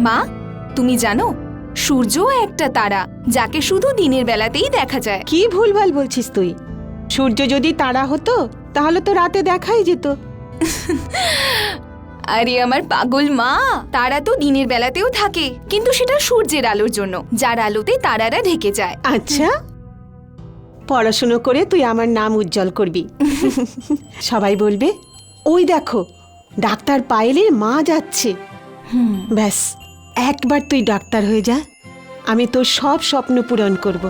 মা, তুমি জানো সূর্যও একটা তারা, যাকে শুধু দিনের বেলাতেই দেখা যায়। কি ভুলভাল বলছিস তুই? সূর্য যদি তারা হতো তাহলে তো রাতে দেখাই যেত। আরে আমার পাগল মা, তারা তো দিনের বেলাতেও থাকে, কিন্তু সেটা সূর্যের আলোর জন্য, যার আলোতে তারারা ঢেকে যায়। আচ্ছা, পড়াশুনো করে তুই আমার নাম উজ্জ্বল করবি। সবাই বলবে ওই দেখো ডাক্তার পায়েলের মা যাচ্ছে। ব্যাস, একবার তুই ডাক্তার হয়ে যা, আমি তোর সব স্বপ্ন পূরণ করব।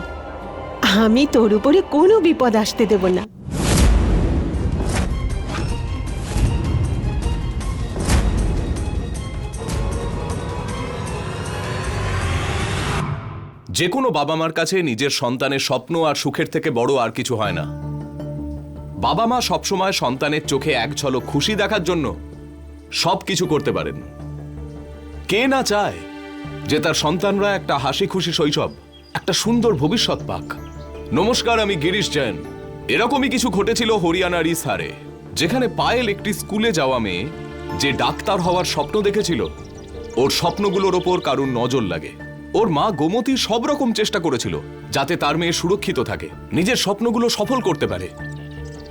আমি তোর উপরে কোনো বিপদ আসতে দেব না। যে কোনো বাবা মার কাছে নিজের সন্তানের স্বপ্ন আর সুখের থেকে বড় আর কিছু হয় না। বাবা মা সবসময় সন্তানের চোখে এক ঝলক খুশি দেখার জন্য সব কিছু করতে পারেন। কে না চায় যে তার সন্তানরা একটা হাসি খুশি শৈশব, একটা সুন্দর ভবিষ্যৎ পাক। নমস্কার, আমি গিরিশ জৈন। এরকমই কিছু ঘটেছিল হরিয়ানার ইসহারে, যেখানে পায়েল একটি স্কুলে যাওয়া মেয়ে যে ডাক্তার হওয়ার স্বপ্ন দেখেছিল, ওর স্বপ্নগুলোর ওপর কারুর নজর লাগে। ওর মা গোমতী সব রকম চেষ্টা করেছিল যাতে তার মেয়ে সুরক্ষিত থাকে, নিজের স্বপ্নগুলো সফল করতে পারে।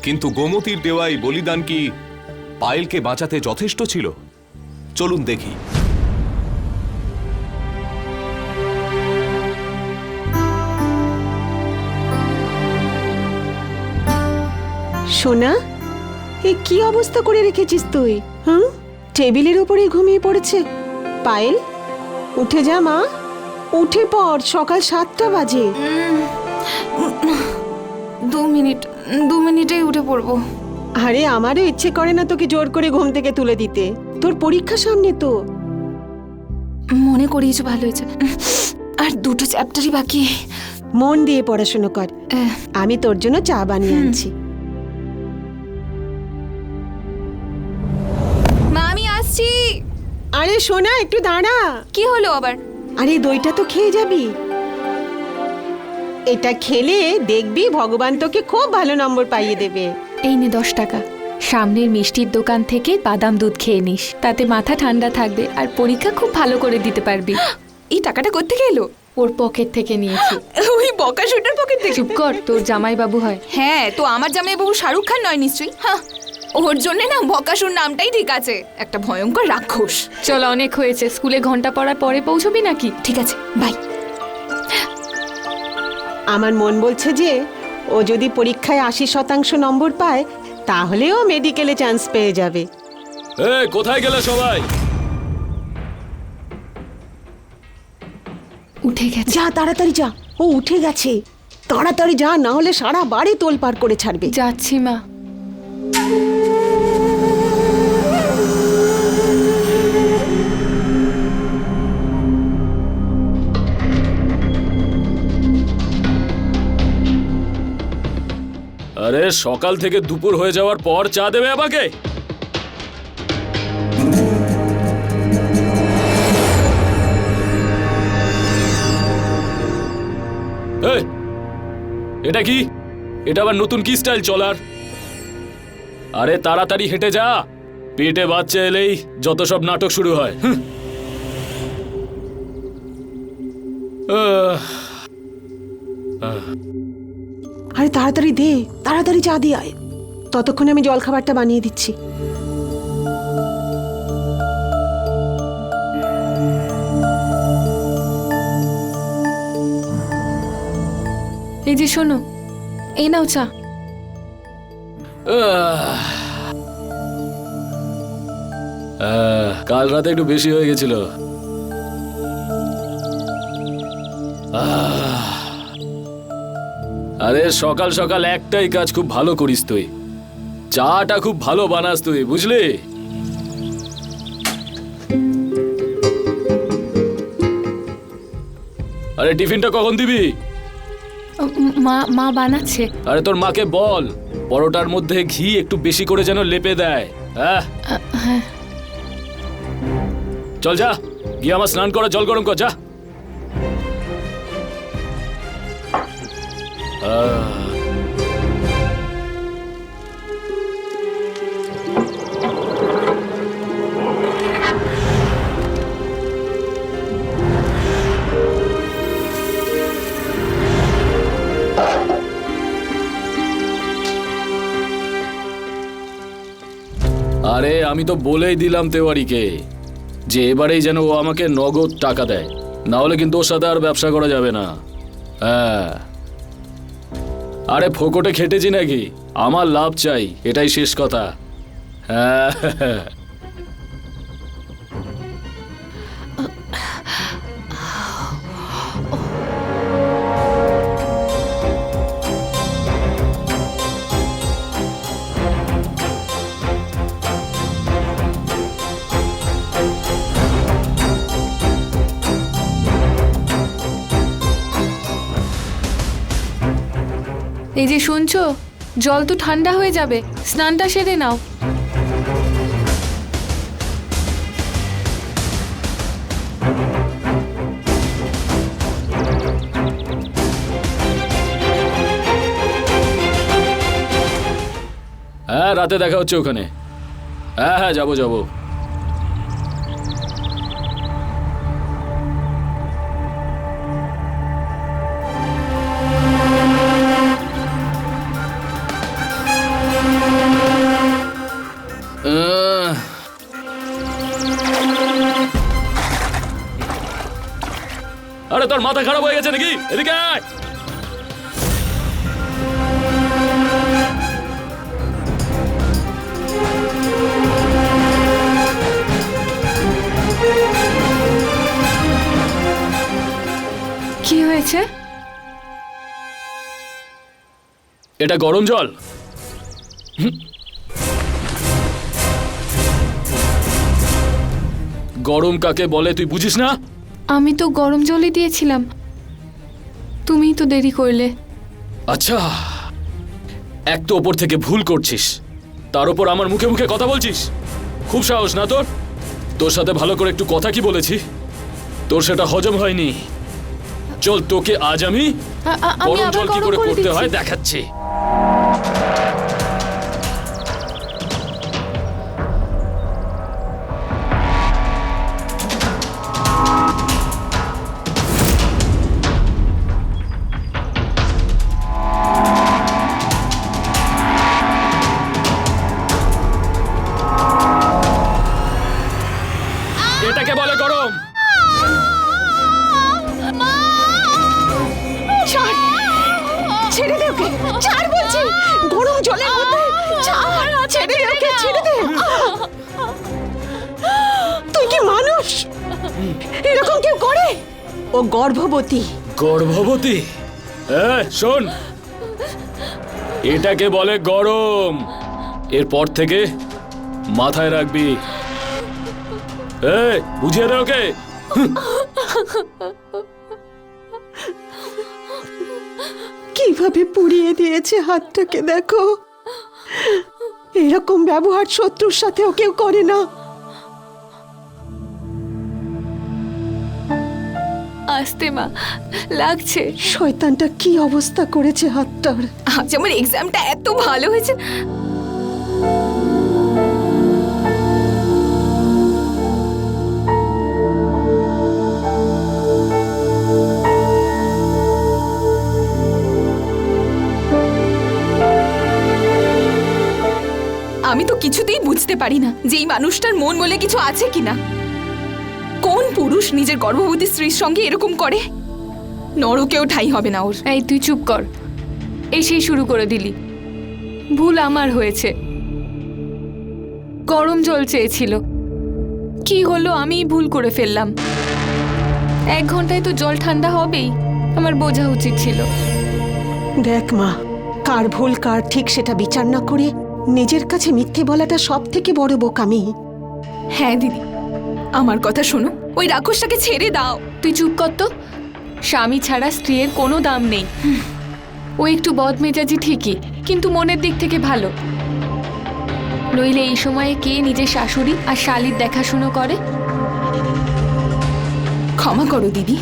কিন্তু গোমতীর দেওয়া এই বলিদান কি পায়েলকে বাঁচাতে যথেষ্ট ছিল? চলুন দেখি। সোনা, এ কি অবস্থা করে রেখেছিস তুই? হুম, টেবিলের উপরে ঘুমিয়ে পড়েছে। পায়েল, উঠে যা মা, উঠে পড়, সকাল 7টা বাজে। 2 মিনিটেই উঠে পড়বো। আরে আমারও ইচ্ছে করে না তোকে জোর করে ঘুম থেকে তুলে দিতে, তোর পরীক্ষা সামনে তো। মনে করিয়েছো, ভালো হয়েছে। আর 2টো চ্যাপ্টারই বাকি। মন দিয়ে পড়াশোনা কর, আমি তোর জন্য চা বানিয়ে আনছি। মা, আমি আসছি। আরে সোনা, একটু দাঁড়া। কি হলো আবার? আরে দইটা তো খেয়ে যাবি, এটা খেলে দেখবি ভগবান তোকে খুব ভালো নম্বর পাইয়ে দেবে। এই নে 10 টাকা, সামনের মিষ্টির দোকান থেকে বাদাম দুধ খেয়ে নিস, তাতে মাথা ঠান্ডা থাকবে আর পরীক্ষা খুব ভালো করে দিতে পারবি। এই টাকাটা কোত্থেকে এলো? ওর পকেট থেকে নিয়েছি। ওই বকাশুটার পকেট থেকে? চুপ কর, তোর জামাইবাবু হয়। হ্যাঁ, তো আমার জামাইবাবু শাহরুখ খান নয় নিশ্চয়ই? হ্যাঁ, ওর জন্য না বকাসুর নামটাই ঠিক আছে, একটা ভয়ঙ্কর রাক্ষস। চল, অনেক হয়েছে, স্কুলে ঘন্টা পড়ার পরে পৌঁছবি নাকি? ঠিক আছে, বাই। আমার মন বলছে যে ও যদি পরীক্ষায় 80% নম্বর পায় তাহলে ও মেডিকেলে চান্স পেয়ে যাবে। কোথায় গেলে সবাই? উঠে গেছে। যা, তাড়াতাড়ি যা, ও উঠে গেছে, তাড়াতাড়ি যা, না হলে সারা বাড়ি তোলপাড় করে ছাড়বে। যাচ্ছি মা। আরে সকাল থেকে দুপুর হয়ে যাওয়ার পর চা দেবে আমাকে? এটা কি? এটা আবার নতুন কি স্টাইল চলার? আরে তাড়াতাড়ি হেঁটে যা, পেটে বাচ্চা এলেই যত সব নাটক শুরু হয়। আরে তাড়াতাড়ি দে, তাড়াতাড়ি চা দিয়ে আয়, ততক্ষণে আমি জলখাবারটা বানিয়ে দিচ্ছি। এই যে শোনো, এই নাও চা। কাল রাতে একটু বেশি হয়ে গেছিল। আরে সকাল সকাল একটাই কাজ খুব ভালো করিস তুই, চাটা খুব ভালো বানাস তুই, বুঝলি? আরে টিফিনটা কখন দিবি? মা বানাচ্ছে। আরে তোর মাকে বল পরোটার মধ্যে ঘি একটু বেশি করে যেন লেপে দেয়। হ্যাঁ, চল যা, গিয়ে আমার স্নান করা জল গরম কর, যা। আমি তো বলেই দিলাম তেওয়ারিকে যে এবারেই যেন ও আমাকে নগদ টাকা দেয়, না হলে কিন্তু ওর সাথে আর ব্যবসা করা যাবে না। হ্যাঁ, আরে ফোকটে খেটেছি নাকি, আমার লাভ চাই, এটাই শেষ কথা। হ্যাঁ, এই যে শুনছো, জল তো ঠান্ডা হয়ে যাবে, স্নানটা সেরে নাও। হ্যাঁ, রাতে দেখা হচ্ছে ওখানে। হ্যাঁ হ্যাঁ, যাবো যাবো। আরে তোর মাথা খারাপ হয়ে গেছে নাকি? এদিকে আয়। কি হয়েছে? এটা গরম জল। গরম কাকে বলে তুই বুঝিস না? আমি তো গরম জলই দিয়েছিলাম, তুমিই তো দেরি করলে। আচ্ছা, এক তো ওপর থেকে ভুল করছিস, তার উপর আমার মুখে মুখে কথা বলছিস। খুব সাহস না তোর? তোর সাথে ভালো করে একটু কথা কি বলেছি, তোর সেটা হজম হয়নি। চল, তোকে আজ আমি আমি গরম আবার জল কি গরম করে করে করতে হয় দিচ্ছি। দেখাচ্ছি। এটাকে বলে গরম। ছাড়, ছেড়ে দে ওকে, ছাড় বলছি, গরম জলের মধ্যে ছাড়, ছেড়ে দে ওকে, ছেড়ে দে। তুই কি মানুষ? এরকম কেউ করে? ও গর্ভবতী। গর্ভবতী? শোন, এটাকে বলে গরম। এরপর থেকে মাথায় রাখবি। বুঝিয়ে দে ওকে। কিভাবে পুড়িয়ে দিয়েছে হাতটাকে, দেখো। এরকম ব্যবহার শত্রুর সাথেও কেউ করে না। আস্তে মা, লাগছে। শয়তানটা কি অবস্থা করেছে হাতটার। আজ আমার এক্সামটা এত ভালো হয়েছে। আমি তো কিছুতেই বুঝতে পারি না যে এই মানুষটার মন বলে কিছু আছে কিনা। কোন পুরুষ নিজের গর্ভবতী স্ত্রীর সঙ্গে এরকম করে? নরকেও ঠাঁই হবে না ওর। এই তুই চুপ কর, এই সেই শুরু করে দিলি। ভুল আমার হয়েছে, গরম জল চেয়েছিল। কি হলো, আমি ভুল করে ফেললাম। 1 ঘন্টায় তো জল ঠান্ডা হবেই, আমার বোঝা উচিত ছিল। দেখ মা, কার ভুল কার ঠিক সেটা বিচার না করে নিজের কাছে মিথ্যে বলাটা সব থেকে বড় বোকামি। হ্যাঁ দিদি, আমার কথা শোনো, ওই রাক্ষসটাকে ছেড়ে দাও। তুই চুপ কর তো। স্বামী ছাড়া স্ত্রীর কোনো দাম নেই। ও একটু বদমেজাজি ঠিকই, কিন্তু মনের দিক থেকে ভালো। নইলে এই সময়ে কে নিজের শাশুড়ি আর শালির দেখাশুনো করে? ক্ষমা করো দিদি,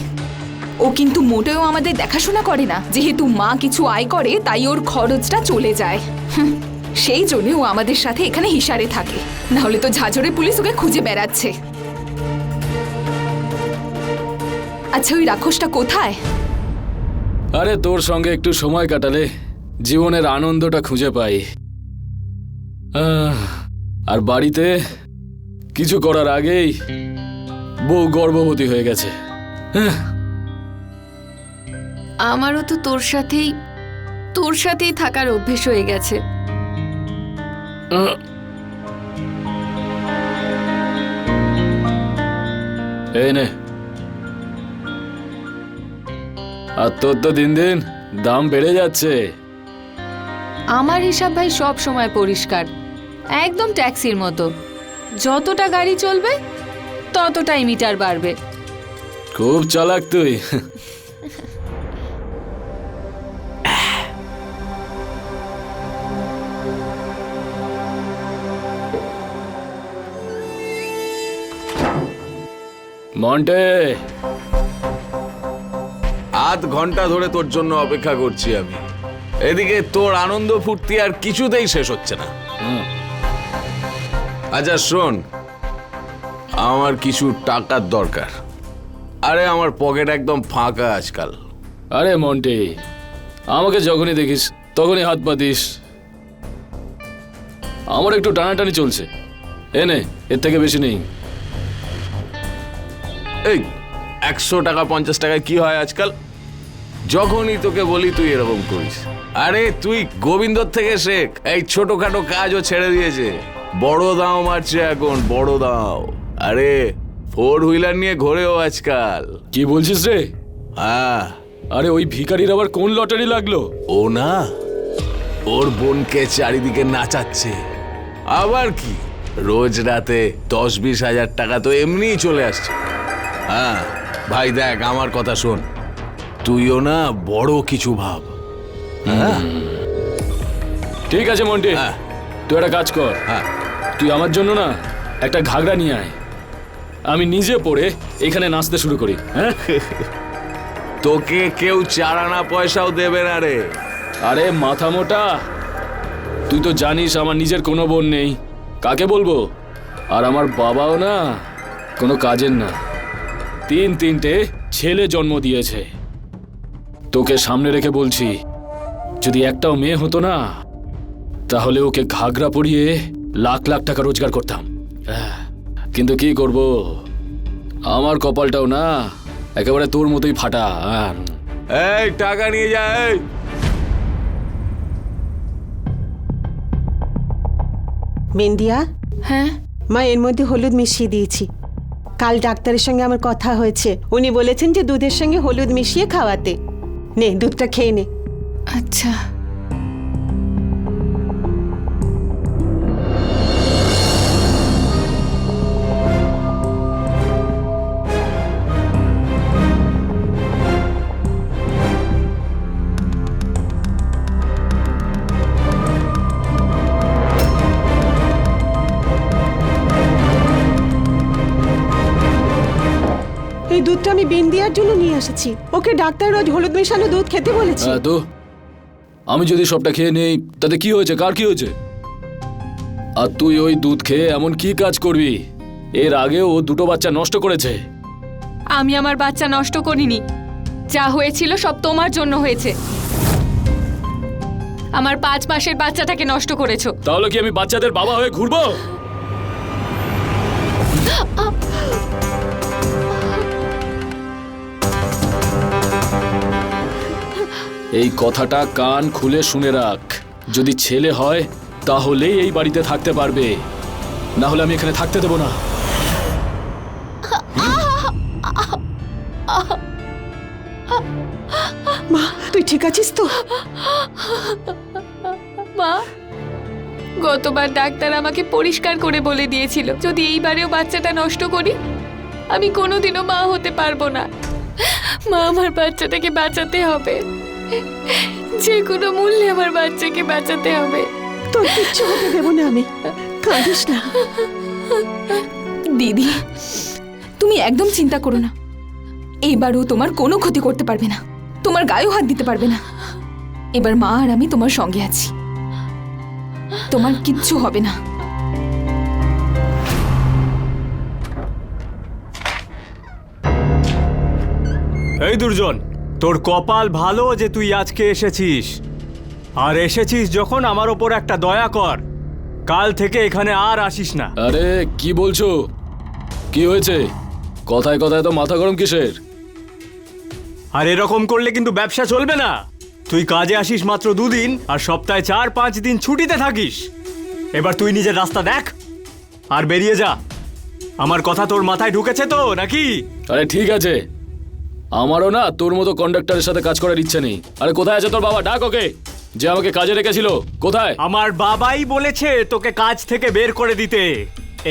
ও কিন্তু মোটেও আমাদের দেখাশোনা করে না। যেহেতু মা কিছু আয় করে তাই ওর খরচটা চলে যায়। সেই জন্য ও আমাদের সাথে এখানে হিসারে থাকে, না হলে তো ঝাঁঝরে পুলিশ ওকে খুঁজে বেড়াচ্ছে। আচ্ছা, ওই রাক্ষসটা কোথায়? আরে তোর সঙ্গে একটু সময় কাটালে জীবনের আনন্দটা খুঁজে পাই। আর বাড়িতে কিছু করার আগেই বউ গর্ভবতী হয়ে গেছে। আমারও তো তোর সাথেই থাকার অভ্যেস হয়ে গেছে। এই নে। আর তোর তো দিন দিন দাম বেড়ে যাচ্ছে। আমার হিসাব ভাই সব সময় পরিষ্কার, একদম ট্যাক্সির মতো। যতটা গাড়ি চলবে ততটাই মিটার বাড়বে। খুব চালাক তুই। মন্টে, আধ ঘন্টা ধরে তোর জন্য অপেক্ষা করছি আমি। এদিকে তোর আনন্দ ফুর্তি আর কিছুতেই শেষ হচ্ছে না। আচ্ছা শোন, আমার কিছু টাকার দরকার। আরে আমার পকেট একদম ফাঁকা আজকাল। আরে মন্টে, আমাকে যখনই দেখিস তখনই হাত পাতিস। আমার একটু টানাটানি চলছে। এনে, এর থেকে বেশি নেই। এই 100 টাকা 50 টাকায় কি হয় আজকাল? যখনই তোকে বলি তুই এরকম করিস। আরে তুই গোবিন্দর থেকে শেখ। এই ছোটখাটো কাজও ছেড়ে দিয়েছে, বড় দাও মারছে এখন, বড় দাও। আরে 4 হুইলার নিয়ে ঘোরেও আজকাল। কি বলছিস রে? হ্যাঁ। আরে ওই ভিখারির আবার কোন লটারি লাগলো? ও না, ওর বোনকে চারিদিকে নাচাচ্ছে। আবার কি, রোজ রাতে 10-20 হাজার টাকা তো এমনিই চলে আসছে। হ্যাঁ ভাই, দেখ আমার কথা শোন, তুইও না বড় কিছু ভাব। হ্যাঁ ঠিক আছে মন্টে, হ্যাঁ। তুই একটা কাজ কর। হ্যাঁ তুই আমার জন্য না একটা ঘাগরা নিয়ে আয়, আমি নিজে পরে এখানে নাচতে শুরু করি। হ্যাঁ, তোকে কেউ 4 আনা পয়সাও দেবে না রে। আরে মাথা মোটা, তুই তো জানিস আমার নিজের কোনো বোন নেই, কাকে বলবো? আর আমার বাবাও না কোনো কাজের না, 3-3টে ছেলে জন্ম দিয়েছে। তোকে সামনে রেখে বলছি, যদি একটাও মেয়ে হতো না তাহলে ওকে ঘাগরা পরিয়ে লাখ লাখ টাকা রোজগার করতাম। কিন্তু কি করব, আমার কপালটাও না একেবারে তোর মতোই ফাটা। এই টাকা নিয়ে যা। এই বিন্দিয়া, হ্যাঁ, মা এর মধ্যে হলুদ মিশিয়ে দিয়েছি। কাল ডাক্তারের সঙ্গে আমার কথা হয়েছে, উনি বলেছেন যে দুধের সঙ্গে হলুদ মিশিয়ে খাওয়াতে। নে দুধটা খেয়ে নে। আচ্ছা। এই দুধটা আমি বিন্দিয়ার জন্য নিয়ে এসেছি। ওকে ডাক্তার রোজ হলুদ মেশানো দুধ খেতে বলেছে। তো আমি যদি সবটা খেয়ে নেই তাতে কি হয়েছে, কার কি হয়েছে? আর তুই ওই দুধ খেয়ে এমন কি কাজ করবি? এর আগেও ও 2টো বাচ্চা নষ্ট করেছে। আমি আমার বাচ্চা নষ্ট করিনি, যা হয়েছিল সব তোমার জন্য হয়েছে। আমার 5 মাসের বাচ্চাটাকে নষ্ট করেছো। তাহলে কি আমি বাচ্চাদের বাবা হয়ে ঘুরবো? এই কথাটা কান খুলে শুনে রাখ, যদি ছেলে হয় তাহলেই এই বাড়িতে থাকতে পারবে, না হলে আমি এখানে থাকতে দেব না। মা তুই ঠিক আছিস তো? মা, গতবার ডাক্তার আমাকে পরিষ্কার করে বলে দিয়েছিল, যদি এইবারেও বাচ্চাটা নষ্ট করি আমি কোনোদিনও মা হতে পারবো না। মা, আমার বাচ্চাটাকে বাঁচাতে হবে, যে কোনো মূল্যে আমার বাচ্চাকে বাঁচাতে হবে। তোর কিচ্ছু হতে দেবো না আমি, কাঁদিস না। দিদি, তুমি একদম চিন্তা করো না, এবারও তোমার কোনো ক্ষতি করতে পারবে না, তোমার গায়েও হাত দিতে পারবে না। এবার মা আর আমি তোমার সঙ্গে আছি, তোমার কিচ্ছু হবে না। এই দুর্জন, তোর কপাল ভালো যে তুই আজকে এসেছিস। আর এসেছিস যখন, আমার ওপর একটা দয়া কর। কাল থেকে এখানে আর আসিস না। আরে কি বলছো? কি হয়েছে? কথায় কথায় তো মাথা গরম কিসের? আর এরকম করলে কিন্তু ব্যবসা চলবে না। তুই কাজে আসিস মাত্র 2 দিন আর সপ্তাহে 4-5 দিন ছুটিতে থাকিস। এবার তুই নিজের রাস্তা দেখ আর বেরিয়ে যা। আমার কথা তোর মাথায় ঢুকেছে তো নাকি? আরে ঠিক আছে, আমারও না তোর মতো কন্ডাক্টরের সাথে কাজ করার ইচ্ছে নেই। আরে কোথায় আছে তোর বাবা? ডাক ওকে, যে আমাকে কাজে রেখেছিল। কোথায়? আমার বাবাই বলেছে তোকে কাজ থেকে বের করে দিতে।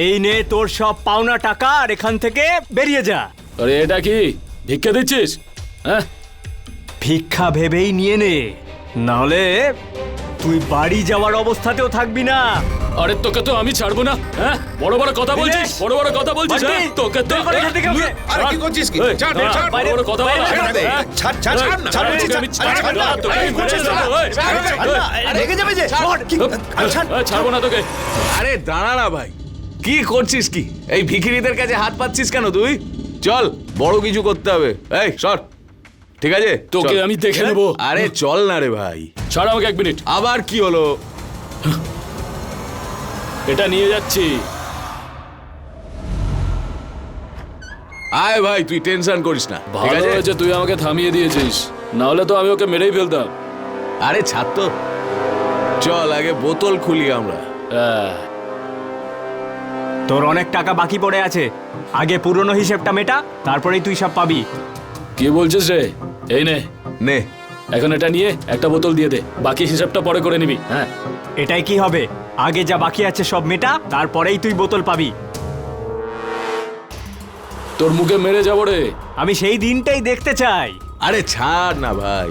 এই নে তোর সব পাওনা টাকা আর এখান থেকে বেরিয়ে যা। আরে এটা কি ভিক্ষা দিচ্ছিস? হ্যাঁ, ভিক্ষা ভেবেই নিয়ে নে, নাহলে তুই বাড়ি যাওয়ার অবস্থাতেও থাকবি না। আরে তোকে তো আমি ছাড়বো না। হ্যাঁ, বড় বড় কথা বলছিস, বড় বড় কথা বলছিস। হ্যাঁ, তোকে তো বের কর এখান থেকে ওকে। আরে কি করছিস কি? এই, ছাড়, দাঁড়া, ছাড়, বড় বড় কথা বল। বাইরে দে। হ্যাঁ, ছাড়, ছাড়, ছাড় না, ছাড় বলছি, আমি ছাড়, ছাড় না, তোকে এই করছিস না। ছাড়, ছাড় না, লেগে যাবে যে। ছাড়বো না তোকে। আরে দাঁড়া না ভাই, কি করছিস কি? এই ভিখিরিদের কাছে হাত পাচ্ছিস কেন তুই? চল, বড় কিছু করতে হবে। এই সর, ঠিক আছে? তোকে চল। আমি দেখে নেবো। আরে চল না রে ভাই। ছাড় আমাকে 1 মিনিট। আবার কি হলো? এটা নিয়ে যাচ্ছি। আয় ভাই, তুই টেনশন করিস না, ঠিক ভালো আছে? হয়েছে তুই আমাকে থামিয়ে দিয়েছিস, না হলে তো আমি ওকে মেরেই ফেলতাম। আরে ছাড় তো, চল আগে বোতল খুলি আমরা। হ্যাঁ, তোর অনেক টাকা বাকি পড়ে আছে, আগে পুরনো হিসেবটা মেটা, তারপরেই তুই সব পাবি। কি বলছিস রে? এই নে, নে, এখন এটা নিয়ে একটা বোতল দিয়ে দে, বাকি হিসাবটা পরে করে নিবি। হ্যাঁ, এটাই কি হবে? আগে যা বাকি আছে সব মেটা, তারপরেই তুই বোতল পাবি। তোর মুখে মেরে যাবো রে। আমি সেই দিনটাই দেখতে চাই। আরে ছাড় না ভাই,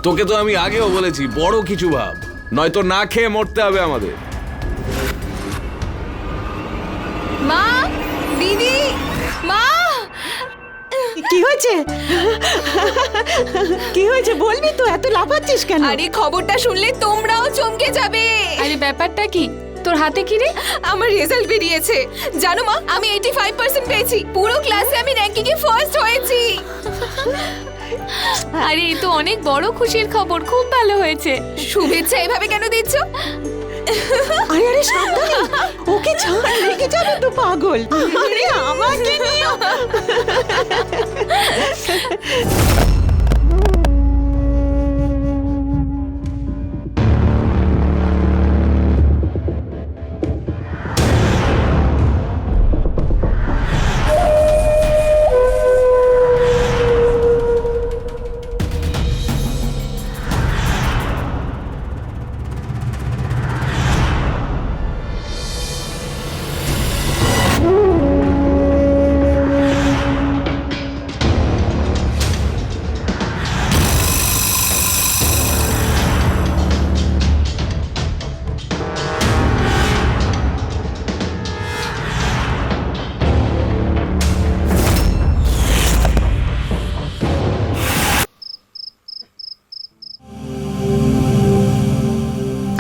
তোকে তো আমি আগেও বলেছি বড় কিছু ভাব, নয়তো না খেয়ে মরতে হবে আমাদের। মা, দিদি, মা। কি হয়েছে? কি হয়েছে বলবি তো? এত লাফাচ্ছিস কেন? আরে খবরটা শুনলে তোমরাও চমকে যাবে। আরে ব্যাপারটা কি? তোর হাতে কি রে? আমার রেজাল্ট বেরিয়েছে। জানো মা, আমি 85% পেয়েছি। পুরো ক্লাসে আমি র্যাঙ্কিং এ ফার্স্ট হয়েছি। আরে এ তো অনেক বড় খুশির খবর, খুব ভালো হয়েছে। শুভেচ্ছা এভাবে কেন দিচ্ছ? আরে আরে সাবধানে, ওকে ছাড়, রেখে যাবে তো পাগল। আরে আমাকে নিও।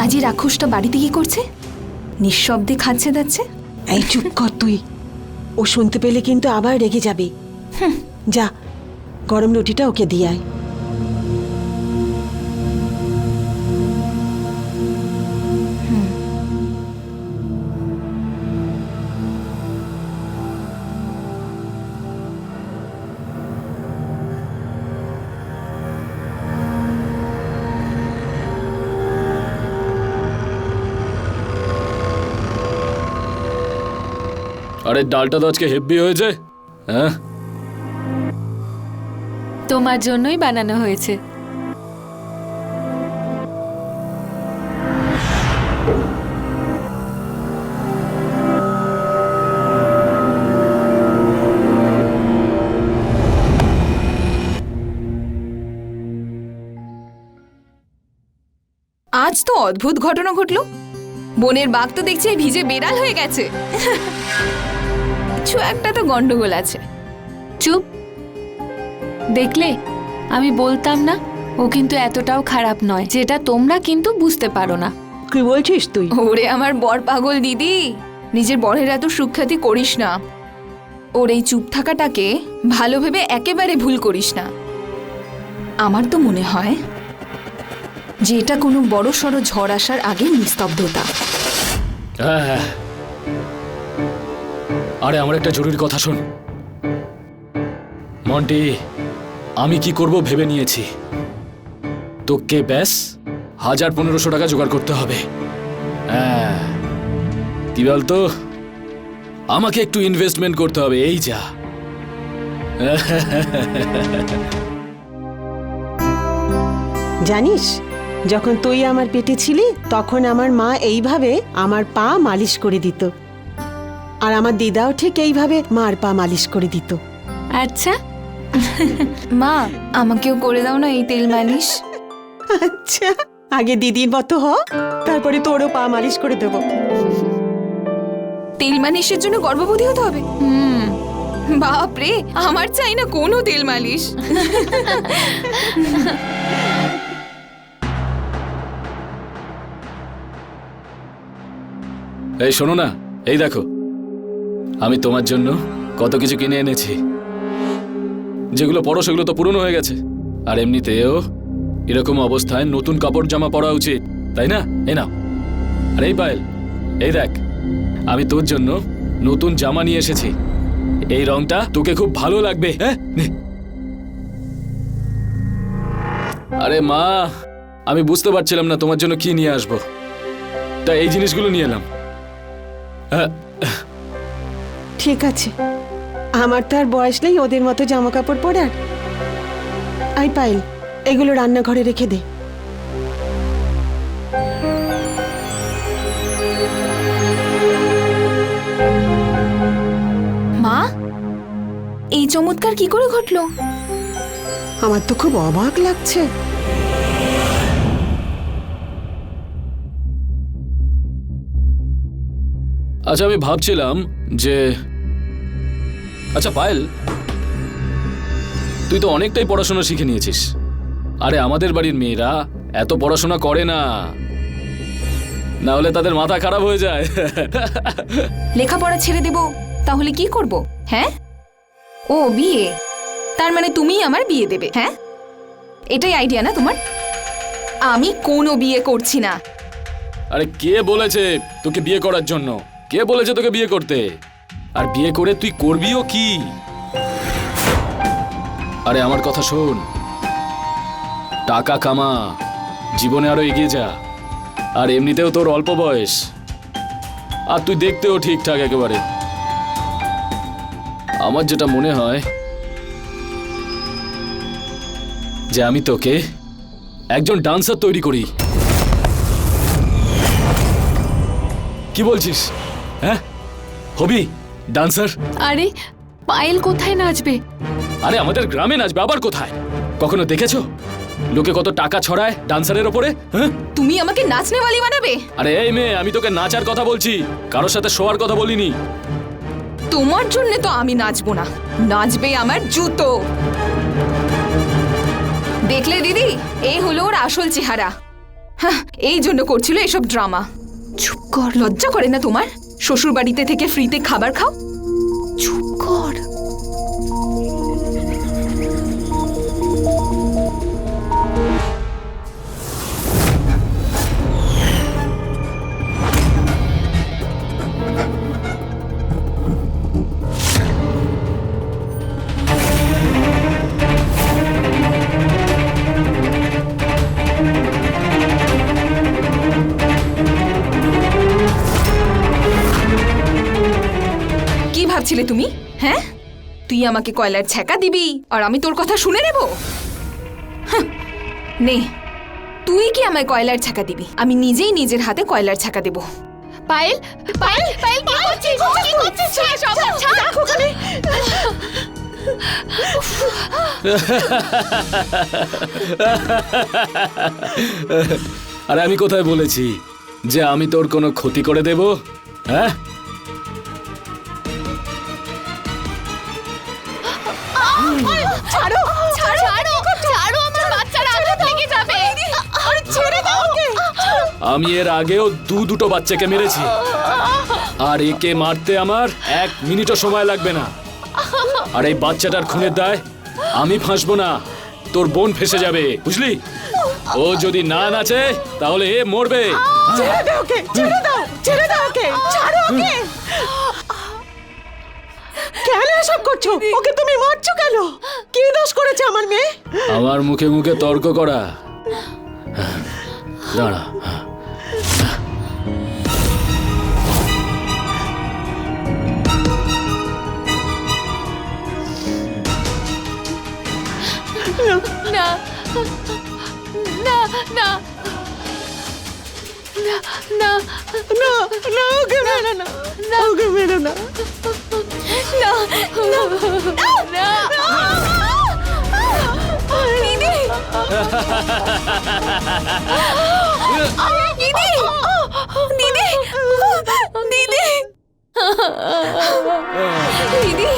আজ এই রাক্ষসটা বাড়িতে কি করছে? নিঃশব্দে খাচ্ছে দাচ্ছে। এই চুপ কর তুই, ও শুনতে পেলে কিন্তু আবার রেগে যাবে। যা, গরম রুটিটা ওকে দিয়ে আয়। আরে ডালটা তো আজকে হেভি হয়েছে। হ্যাঁ, তোমার জন্যই বানানো হয়েছে। আজ তো অদ্ভুত ঘটনা ঘটলো। বনের বাঘ তো দেখছি ভিজে বেড়াল হয়ে গেছে। কিছু একটা তো গন্ডগোল আছে। চুপ, দেখলে আমি বলতাম না ও কিন্তু এতটাও খারাপ নয়, যেটা তোমরা কিন্তু বুঝতে পারো না। কি বলছিস তুই? ওরে আমার বর পাগল দিদি, নিজের বরের এত সুখ্যাতি করিস না। ওর এই চুপ থাকাটাকে ভালো ভেবে একেবারে ভুল করিস না। আমার তো মনে হয় যে এটা কোনো বড় সড়ো ঝড় আসার আগে নিস্তব্ধতা। হ্যাঁ। আরে আমার একটা জরুরি কথা শোন মন্টি, আমি কি করব ভেবে নিয়েছি। তোকে ব্যাস 1,000-1,500 টাকা জোগাড় করতে হবে। হ্যাঁ, কি বলতো, আমাকে একটু ইনভেস্টমেন্ট করতে হবে, এই যা। জানিস, যখন তুই আমার পেটে ছিলি তখন আমার মা এইভাবে আমার পা মালিশ করে দিত, আর আমার দিদাও ঠিক এইভাবে মার পা মালিশ করে দিত। আচ্ছা, মা আমাকেও করে দাও না এই তেল মালিশ। আচ্ছা, আগে দিদির মতো হ, তারপরে তোরও পা মালিশ করে দেবো। তেল মালিশের জন্য গর্ভবতী হতে হবে? বাপরে, আমার চাই না কোনো তেল মালিশ। এই শোনো না, এই দেখো আমি তোমার জন্য কত কিছু কিনে এনেছি। যেগুলো পরো সেগুলো তো পুরনো হয়ে গেছে, আর এমনিতেও এরকম অবস্থায় নতুন কাপড় জামা পরা উচিত, তাই না? এই নাও। আর এই পায়েল, এই দেখ আমি তোর জন্য নতুন জামা নিয়ে এসেছি। এই রংটা তোকে খুব ভালো লাগবে। হ্যাঁ, নে। আরে মা, আমি বুঝতে পারছিলাম না তোমার জন্য কি নিয়ে আসবো, তাই এই জিনিসগুলো নিয়ে এলাম। হ্যাঁ, ঠিক আছে, আমার তো আর বয়স নেই ওদের মতো জামা কাপড় পরার। আই পাইল, এগুলো রান্নাঘরে রেখে দে। মা, এই চমৎকার কি করে ঘটলো? আমার তো খুব অবাক লাগছে। আচ্ছা আমি ভাবছিলাম যে, আচ্ছা পায়েল, তুই তো অনেকটাই পড়াশোনা শিখে নিয়েছিস। আরে আমাদের বাড়ির মেয়েরা এত পড়াশোনা করে না, না হলে তাদের মাথা খারাপ হয়ে যায়। লেখাপড়া ছেড়ে দেব তাহলে কি করব? হ্যাঁ, ও বিয়ে, তার মানে তুমিই আমার বিয়ে দেবে? হ্যাঁ, এটাই আইডিয়া না তোমার? আমি কোনো বিয়ে করছি না। আরে কে বলেছে তোকে বিয়ে করার জন্য? কে বলেছে তোকে বিয়ে করতে? আর বিয়ে করে তুই করবিও কি? আরে আমার কথা শোন, টাকা কামা, জীবনে আরো এগিয়ে যা। আর এমনিতেও তোর অল্প বয়স, আর তুই দেখতেও ঠিকঠাক একেবারে। আমার যেটা মনে হয় যে আমি তোকে একজন ডান্সার তৈরি করি। কি বলছিস? হ্যাঁ, হবি ডান্সার? আরে পায়েল কোথায় নাচবে? আরে আমাদের গ্রামে নাচবে, আবার কোথায়? কখনো দেখেছো লোকে কত টাকা ছড়ায় ডান্সারের ওপরে? হ্যাঁ, তুমি আমাকে নাচনেওয়ালি বানাবে? আরে এই মেয়ে, আমি তোকে নাচার কথা বলছি, কারোর সাথে শোয়ার কথা বলিনি। তোমার জন্য তো আমি নাচবো না, নাচবে আমার জুতো। দেখলে দিদি, এই হলো ওর আসল চেহারা। হ্যাঁ, এই জন্য করছিল এসব ড্রামা। চুপ কর, লজ্জা করে না তোমার? শ্বশুর বাড়িতে থেকে ফ্রিতে খাবার খাও। চুপ কর। কি ভাবছিলে তুমি? হ্যাঁ, তুই আমাকে কয়লার ছ্যাঁকা দিবি আর আমি তোর কথা শুনে নেব? হাহ, নে, তুই কি আমায় কয়লার ছ্যাঁকা দিবি? আমি নিজেই নিজের হাতে কয়লার ছ্যাঁকা দেব। পায়েল, পায়েল, পায়েল, কি করছিস? কি করছিস? ছাড় ওখানে। আরে আমি কোথায় বলেছি যে আমি তোর কোনো ক্ষতি করে দেব? হ্যাঁ, ছাড়ো, ছাড়ো, ছাড়ো, আমার বাচ্চার আঘাত লেগে যাবে। আরে ছেড়ে দাও ওকে। আমি এর আগেও দুটো বাচ্চাকে মেরেছি, আর একে মারতে আমার 1 মিনিটও সময় লাগবে না। আর এই বাচ্চাটার খুনের দায় আমি ফাঁসবো না, তোর বোন ফেসে যাবে, বুঝলি? ও যদি না নাচে তাহলে এ মরবে। ছেড়ে দাও ওকে, ছেড়ে দাও, ছেড়ে দাও। ওকে, ছাড়ো ওকে। কেন এসব করছো? ওকে তুমি মারছো কেন? কি দোষ করেছে আমার মেয়ে? আমার মুখে মুখে তর্ক করা। দাঁড়া। না না না না না না না, ওকে মেরো না, ওকে মেরো না। না না দিদি দিদি দিদি দিদি দিদি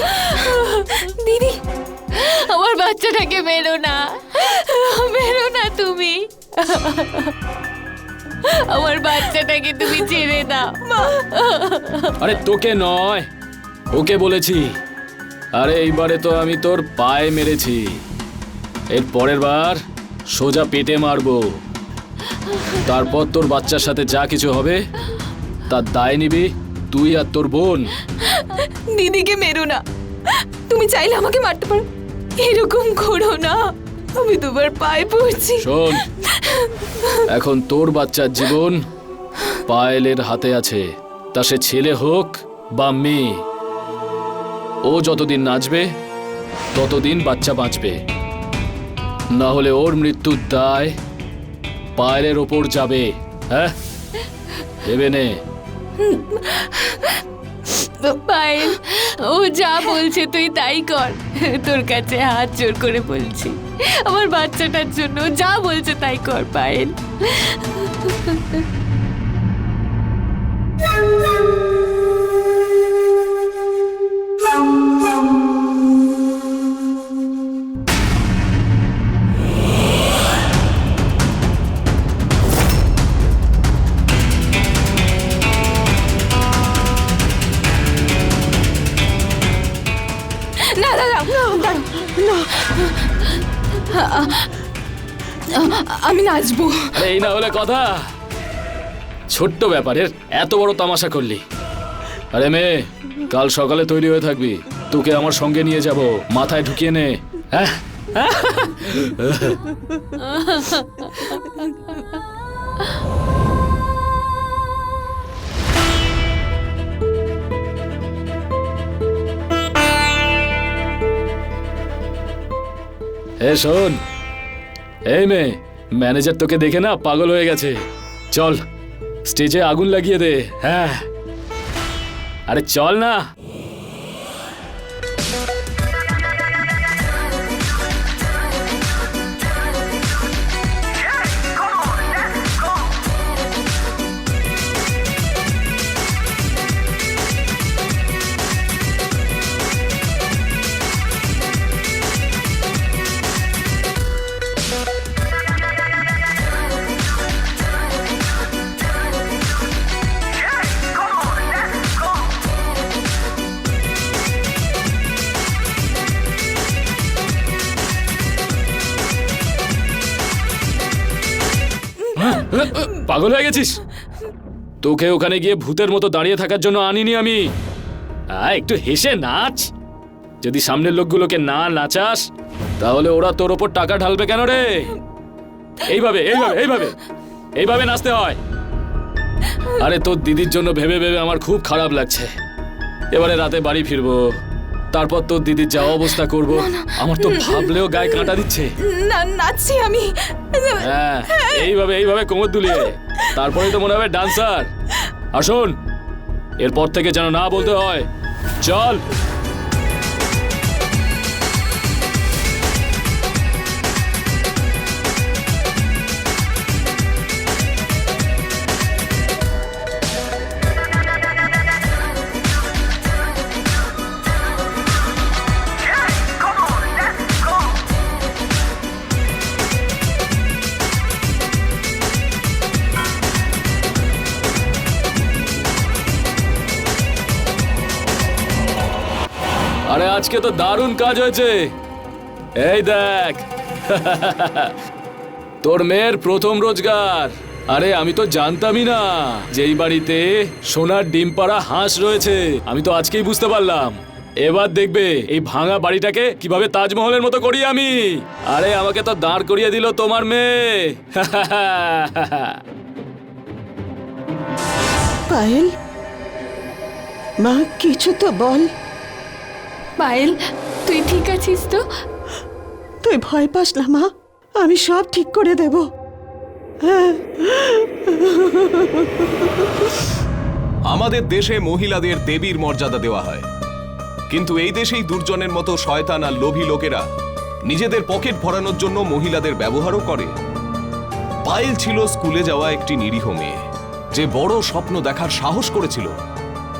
দিদি আমার বাচ্চাটাকে মেরো না তুমি আমার বাচ্চাটাকে তুমি ছেড়ে দাও আরে তোকে নয়, ওকে বলেছি। আরে এইবারে তো আমি তোর পায়ে মেরেছি, এর পরের বার সোজা পেটে মারবো। তারপর তোর বাচ্চার সাথে যা কিছু হবে তার দায় নিবি তুই আর তোর বোন। দিদিকে মেরো না, তুমি চাইলে আমাকে মারতে পারো, এরকম করো না, আমি তোমার পায়ে পড়ছি। শোন, এখন তোর বাচ্চার জীবন পায়েলের হাতে আছে, তা সে ছেলে হোক বা মেয়ে। ও যতদিন নাচবে ততদিন বাচ্চা বাঁচবে, না হলে ওর মৃত্যুর দায় পায়েলের ওপর যাবে। হ্যাঁ, ভেবে নে। পায়েল, ও যা বলছে তুই তাই কর, তোর কাছে হাত জোর করে বলছি, আমার বাচ্চাটার জন্য যা বলছে তাই কর পায়েল। না দাঁড়াও, আমি নাচবো। এই না হলে কথা, ছোট্ট ব্যাপারের এত বড় তামাশা করলি। আরে মেয়ে, কাল সকালে তৈরি হয়ে থাকবি, তোকে আমার সঙ্গে নিয়ে যাব, মাথায় ঢুকিয়ে নে। হ্যাঁ, শোন, এই মেয়ে, ম্যানেজার তোকে দেখে না পাগল হয়ে গেছে, চল স্টেজে আগুন লাগিয়ে দে। হ্যাঁ, আরে চল না। পাগল হয়ে গেছিস? তোকে ওখানে গিয়ে ভূতের মতো দাঁড়িয়ে থাকার জন্য আনিনি আমি। একটু হেসে নাচ। যদি সামনের লোকগুলোকে না নাচাস তাহলে ওরা তোর ওপর টাকা ঢালবে কেন রে? এইভাবে এইভাবে এইভাবে এইভাবে নাচতে হয়। আরে তোর দিদির জন্য ভেবে ভেবে আমার খুব খারাপ লাগছে। এবারে রাতে বাড়ি ফিরবো, তারপর তোর দিদির যা অবস্থা করব, আমার তো ভাবলেও গায়ে কাঁটা দিচ্ছে। না, নাচছি আমি। হ্যাঁ, এইভাবে এইভাবে কোমর দুলিয়ে, তারপরে তো মনে হবে ডান্সার। আসুন, এরপর থেকে যেন না বলতে হয়। চল। আরে আজকে তো দারুণ কাজ হয়েছে। এই দেখ, তোর মেয়ের প্রথম রোজগার। আরে আমি তো জানতামই না যে এই বাড়িতে সোনার ডিম পাড়া হাঁস রয়েছে। আমি তো আজকেই বুঝতে পারলাম। এবার দেখবে এই ভাঙা বাড়িটাকে কিভাবে তাজমহলের মতো করি আমি। আরে আমাকে তো দাঁড় করিয়ে দিল তোমার মেয়ে। পায়েল, মা কিছু তো বল। পায়েল, তুই ঠিক আছিস তো? তুই ভয় পাস না মা, আমি সব ঠিক করে দেব। আমাদের দেশে মহিলাদের দেবীর মর্যাদা দেওয়া হয়, কিন্তু এই দেশেই দুর্জনের মতো শয়তান আর লোভী লোকেরা নিজেদের পকেট ভরানোর জন্য মহিলাদের ব্যবহারও করে। পায়েল ছিল স্কুলে যাওয়া একটি নিরীহ মেয়ে, যে বড় স্বপ্ন দেখার সাহস করেছিল,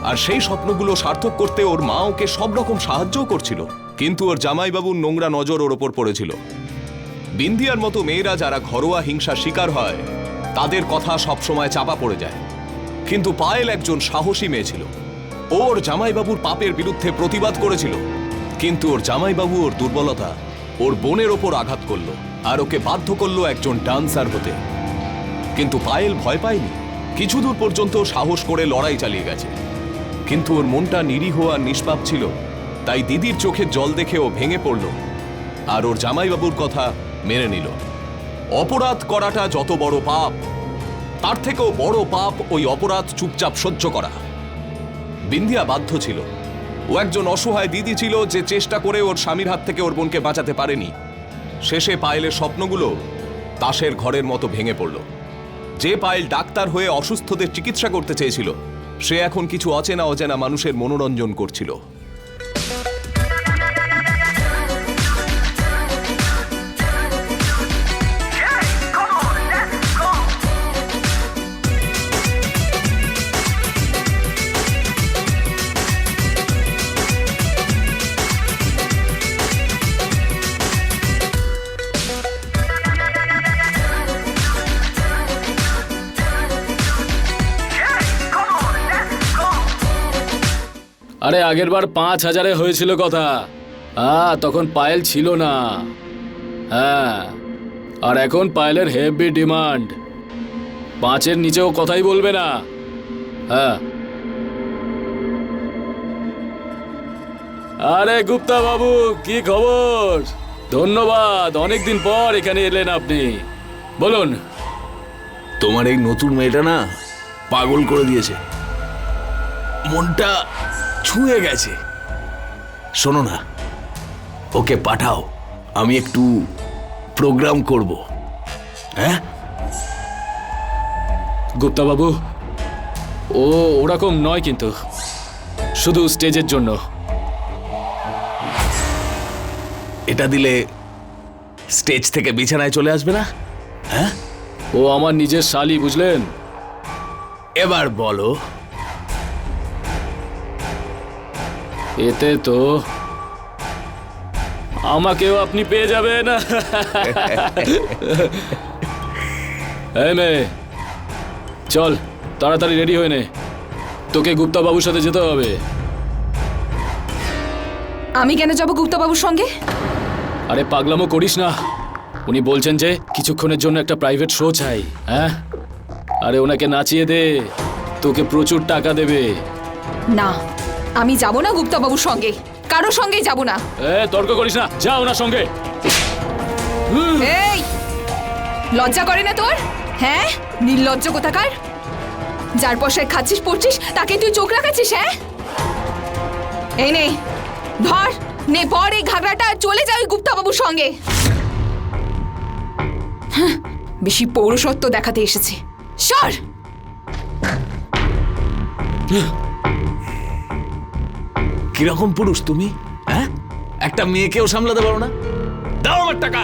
আর সেই স্বপ্নগুলো সার্থক করতে ওর মা ওকে সব রকম সাহায্যও করছিল। কিন্তু ওর জামাইবাবুর নোংরা নজর ওর ওপর পড়েছিল। বিন্দিয়ার মতো মেয়েরা যারা ঘরোয়া হিংসার শিকার হয়, তাদের কথা সবসময় চাপা পড়ে যায়। কিন্তু পায়েল একজন সাহসী মেয়ে ছিল। ওর জামাইবাবুর পাপের বিরুদ্ধে প্রতিবাদ করেছিল, কিন্তু ওর জামাইবাবু ওর দুর্বলতা ওর বোনের ওপর আঘাত করলো আর ওকে বাধ্য করলো একজন ডান্সার হতে। কিন্তু পায়েল ভয় পায়নি, কিছু দূর পর্যন্ত সাহস করে লড়াই চালিয়ে গেছে। কিন্তু ওর মনটা নিরীহ আর নিষ্পাপ ছিল, তাই দিদির চোখে জল দেখে ও ভেঙে পড়ল আর ওর জামাইবাবুর কথা মেনে নিল। অপরাধ করাটা যত বড় পাপ, তার থেকেও বড় পাপ ওই অপরাধ চুপচাপ সহ্য করা। বিন্দিয়া বাধ্য ছিল। ও একজন অসহায় দিদি ছিল যে চেষ্টা করে ওর স্বামীর হাত থেকে ওর বোনকে বাঁচাতে পারেনি। শেষে পায়েলের স্বপ্নগুলো তাসের ঘরের মতো ভেঙে পড়ল। যে পায়েল ডাক্তার হয়ে অসুস্থদের চিকিৎসা করতে চেয়েছিল, সে এখন কিছু অচেনা অচেনা মানুষের মনোরঞ্জন করছিল। আরে আগের বার 5,000-এ হয়েছিল কথা। তখন পায়েল ছিল না। হ্যাঁ, আর এখন পায়েলের হেভি ডিমান্ড। 5-এর নিচেও কথাই বলবে না। হ্যাঁ। আরে গুপ্তা বাবু, কি খবর? ধন্যবাদ, অনেকদিন পর এখানে এলেন আপনি। বলুন। তোমার এই নতুন মেয়েটা না পাগল করে দিয়েছে, মনটা ছুঁয়ে গেছে। শোনো না, ওকে পাঠাও, আমি একটু প্রোগ্রাম করব। হ্যাঁ গুপ্তা বাবু, ও ওরকম নয়, কিন্তু শুধু স্টেজের জন্য। এটা দিলে স্টেজ থেকে বিছানায় চলে আসবে না? হ্যাঁ, ও আমার নিজের শালি, বুঝলেন? এবার বলো। এতে তো আমাকেও আপনি পেয়ে যাবেন। এই মেয়ে, চল তাড়াতাড়ি রেডি হয়ে নে, তোকে গুপ্তা বাবুর সাথে যেতে হবে। আমি কেন যাব গুপ্তা বাবুর সঙ্গে? আরে পাগলামো করিস না, উনি বলছেন যে কিছুক্ষণের জন্য একটা প্রাইভেট শো চাই। হ্যাঁ, আরে ওনাকে নাচিয়ে দে, তোকে প্রচুর টাকা দেবে। না, আমি যাব না গুপ্তা বাবুর সঙ্গে, কারোর সঙ্গেই যাব না। তর্ক করিস না, যা ওনার সঙ্গে। এই, লজ্জা করে না তোর? হ্যাঁ, নির্লজ্জ কোথাকার। যার পয়সায় খাচ্ছিস পড়ছিস তাকে তুই চোখ রাখাচ্ছিস? হ্যাঁ, এই নে, ধর, নে পর এই ঘাগড়াটা, চলে যা ওই গুপ্তা বাবুর সঙ্গে। বেশি পৌরুষত্ব দেখাতে এসেছে, সর। কিরকম পুরুষ তুমি? হ্যাঁ, একটা মেয়েকেও সামলাতে পারো না? দাও আমার টাকা।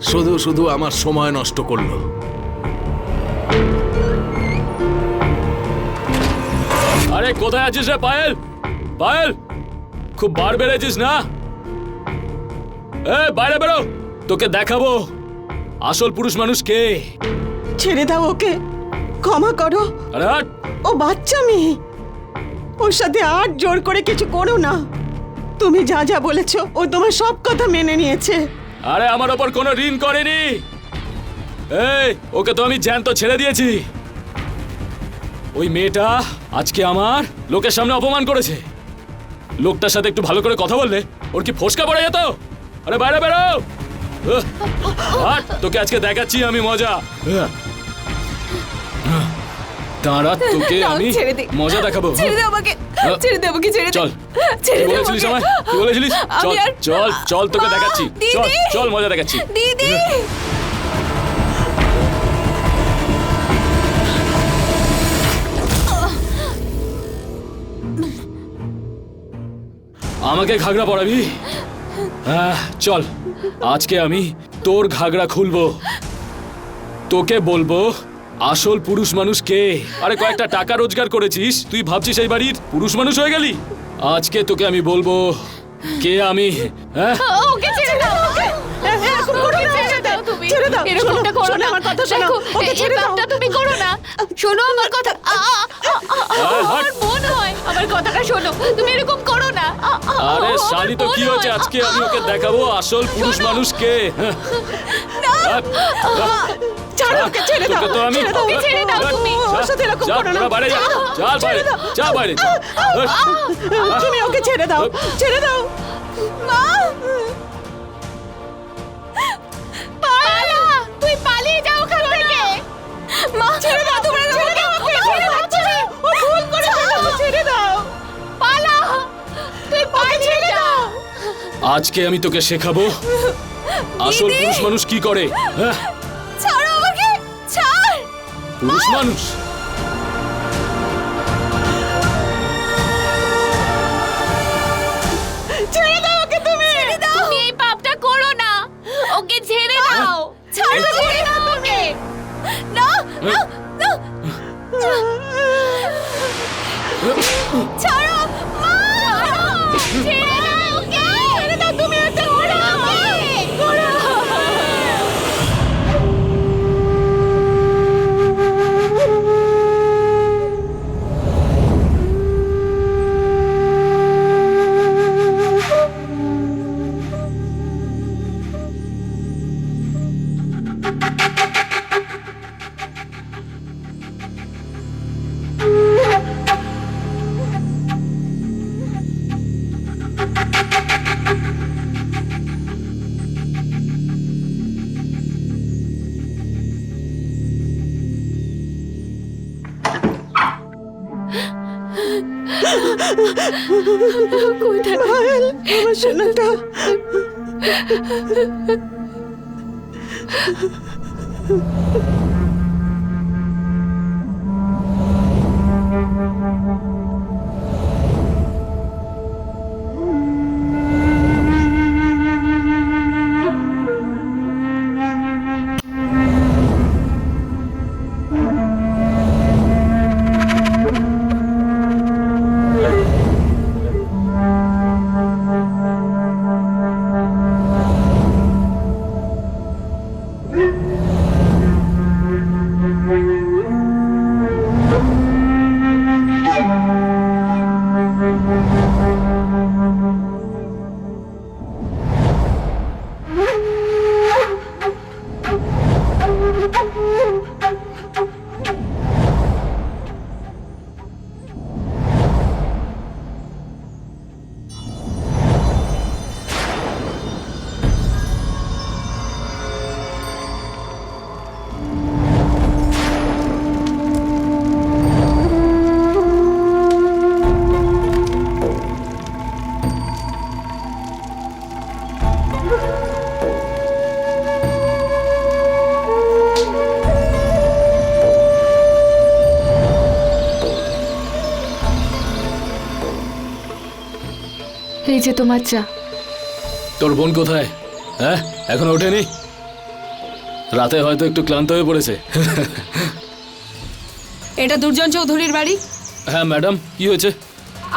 শুধু শুধু আমার সময় নষ্ট করলো। আরে কোথায় আছিস রে পায়েল? পায়েল, খুব বার বেড়েছিস না? বাইরে বেরো, তোকে দেখাবো আসল পুরুষ মানুষ কে। ছেড়ে দাও ওকে, ক্ষমা করো। আরে হাট। ও বাচ্চা মেয়ে, ওর সাথে আর জোর করে কিছু করো না। তুমি যা যা বলেছো ও তোমার সব কথা মেনে নিয়েছে। আরে আমার ওপর কোনো ঋণ করেনি, এই ওকে তো আমি জ্যান্ত ছেড়ে দিয়েছি। ওই মেয়েটা আজকে আমার লোকের সামনে অপমান করেছে। লোকটার সাথে একটু ভালো করে কথা বললে ওর কি ফোসকা পড়ে যেত। আরে বাইরে বেরো। আর তোকে আজকে দেখাচ্ছি আমি মজা। দাঁড়া, তোকে নাও, আমি ছেড়ে দে। মজা দেখাবো। ছেড়ে দে আমাকে, ছেড়ে দে আমাকে, ছেড়ে দে। চল, ছেড়ে কি দে বলেছিলিস আমাকে। আমায়? কি বলেছিলিস? আমি চল আর- চল চল, তোকে মা, দেখাচ্ছি। দিদি। চল চল, মজা দেখাচ্ছি। দিদি। আমাকে ঘাগরা পরাবি? চল, আজকে আমি তোর ঘাগরা খুলবো। তোকে বলবো আসল পুরুষ মানুষ কে। আরে কয়েকটা টাকা রোজগার করেছিস, তুই ভাবছিস এই বাড়ির পুরুষ মানুষ হয়ে গেলি। আজকে তোকে আমি বলবো কে আমি। হ্যাঁ, ওকে ছেড়ে দাও, ওকে। এরকম করো ওকে না, ছেড়ে দাও তুমি। ছেড়ে দাও। এরকমটা শোনো, করো শোনো না। আমার কথা শোনো। দেখো, ওকে ছেড়ে দাও। কাজটা তুমি করো না। শোনো আমার কথা। আমার বোন হয়, আমার কথাটা শোনো। তুমি এরকম করো না। আরে শালি তো কি হয়েছে, আজকে আমি ওকে দেখাবো আসল পুরুষ মানুষ কে। ছাড়ো, ওকে ছেড়ে দাও। তোকে তো আমি ছেড়ে দাও। ওকে ছেড়ে দাও তুমি। ওর সাথে এরকম যা, করো না। তোরা বাইরে যা, যা বাইরে, যা বাইরে যা। তুমি ওকে ছেড়ে দাও, ছেড়ে দাও। মা, পালা, তুই পালিয়ে যাও ওখান থেকে। মা, ছেড়ে দাও, তুমি ছেড়ে দাও ওকে। ছেড়ে দাও তুমি। ও ভুল করেছে, ওকে ছেড়ে দাও। পালা, তুই পালিয়ে যা। আজকে আমি তোকে শেখাবো আসল দিদি। পুরুষ মানুষ কি করে। হ্যাঁ, ছাড়ো আমাকে, ছাড়। পুরুষ মানুষ। ছেড়ে দাও ওকে তুমি। তুমি এই পাপটা করো না। ওকে ছেড়ে দাও। ছাড়ো, ছেড়ে দাও ওকে। না, না, না। ছাড়ো, মা। ছেড়ে দাও ওকে। ছেড়ে দাও তুমি ওকে। ছাড়ো আমাকে। পায়েল, আমার সোনাটা। এই যে তোমার চা। তোর বোন কোথায়? হ্যাঁ, এখনো ওঠেনি? রাতে হয়তো একটু ক্লান্ত হয়ে পড়েছে। এটা দুর্জন চৌধুরীর বাড়ি। হ্যাঁ ম্যাডাম, কি হয়েছে?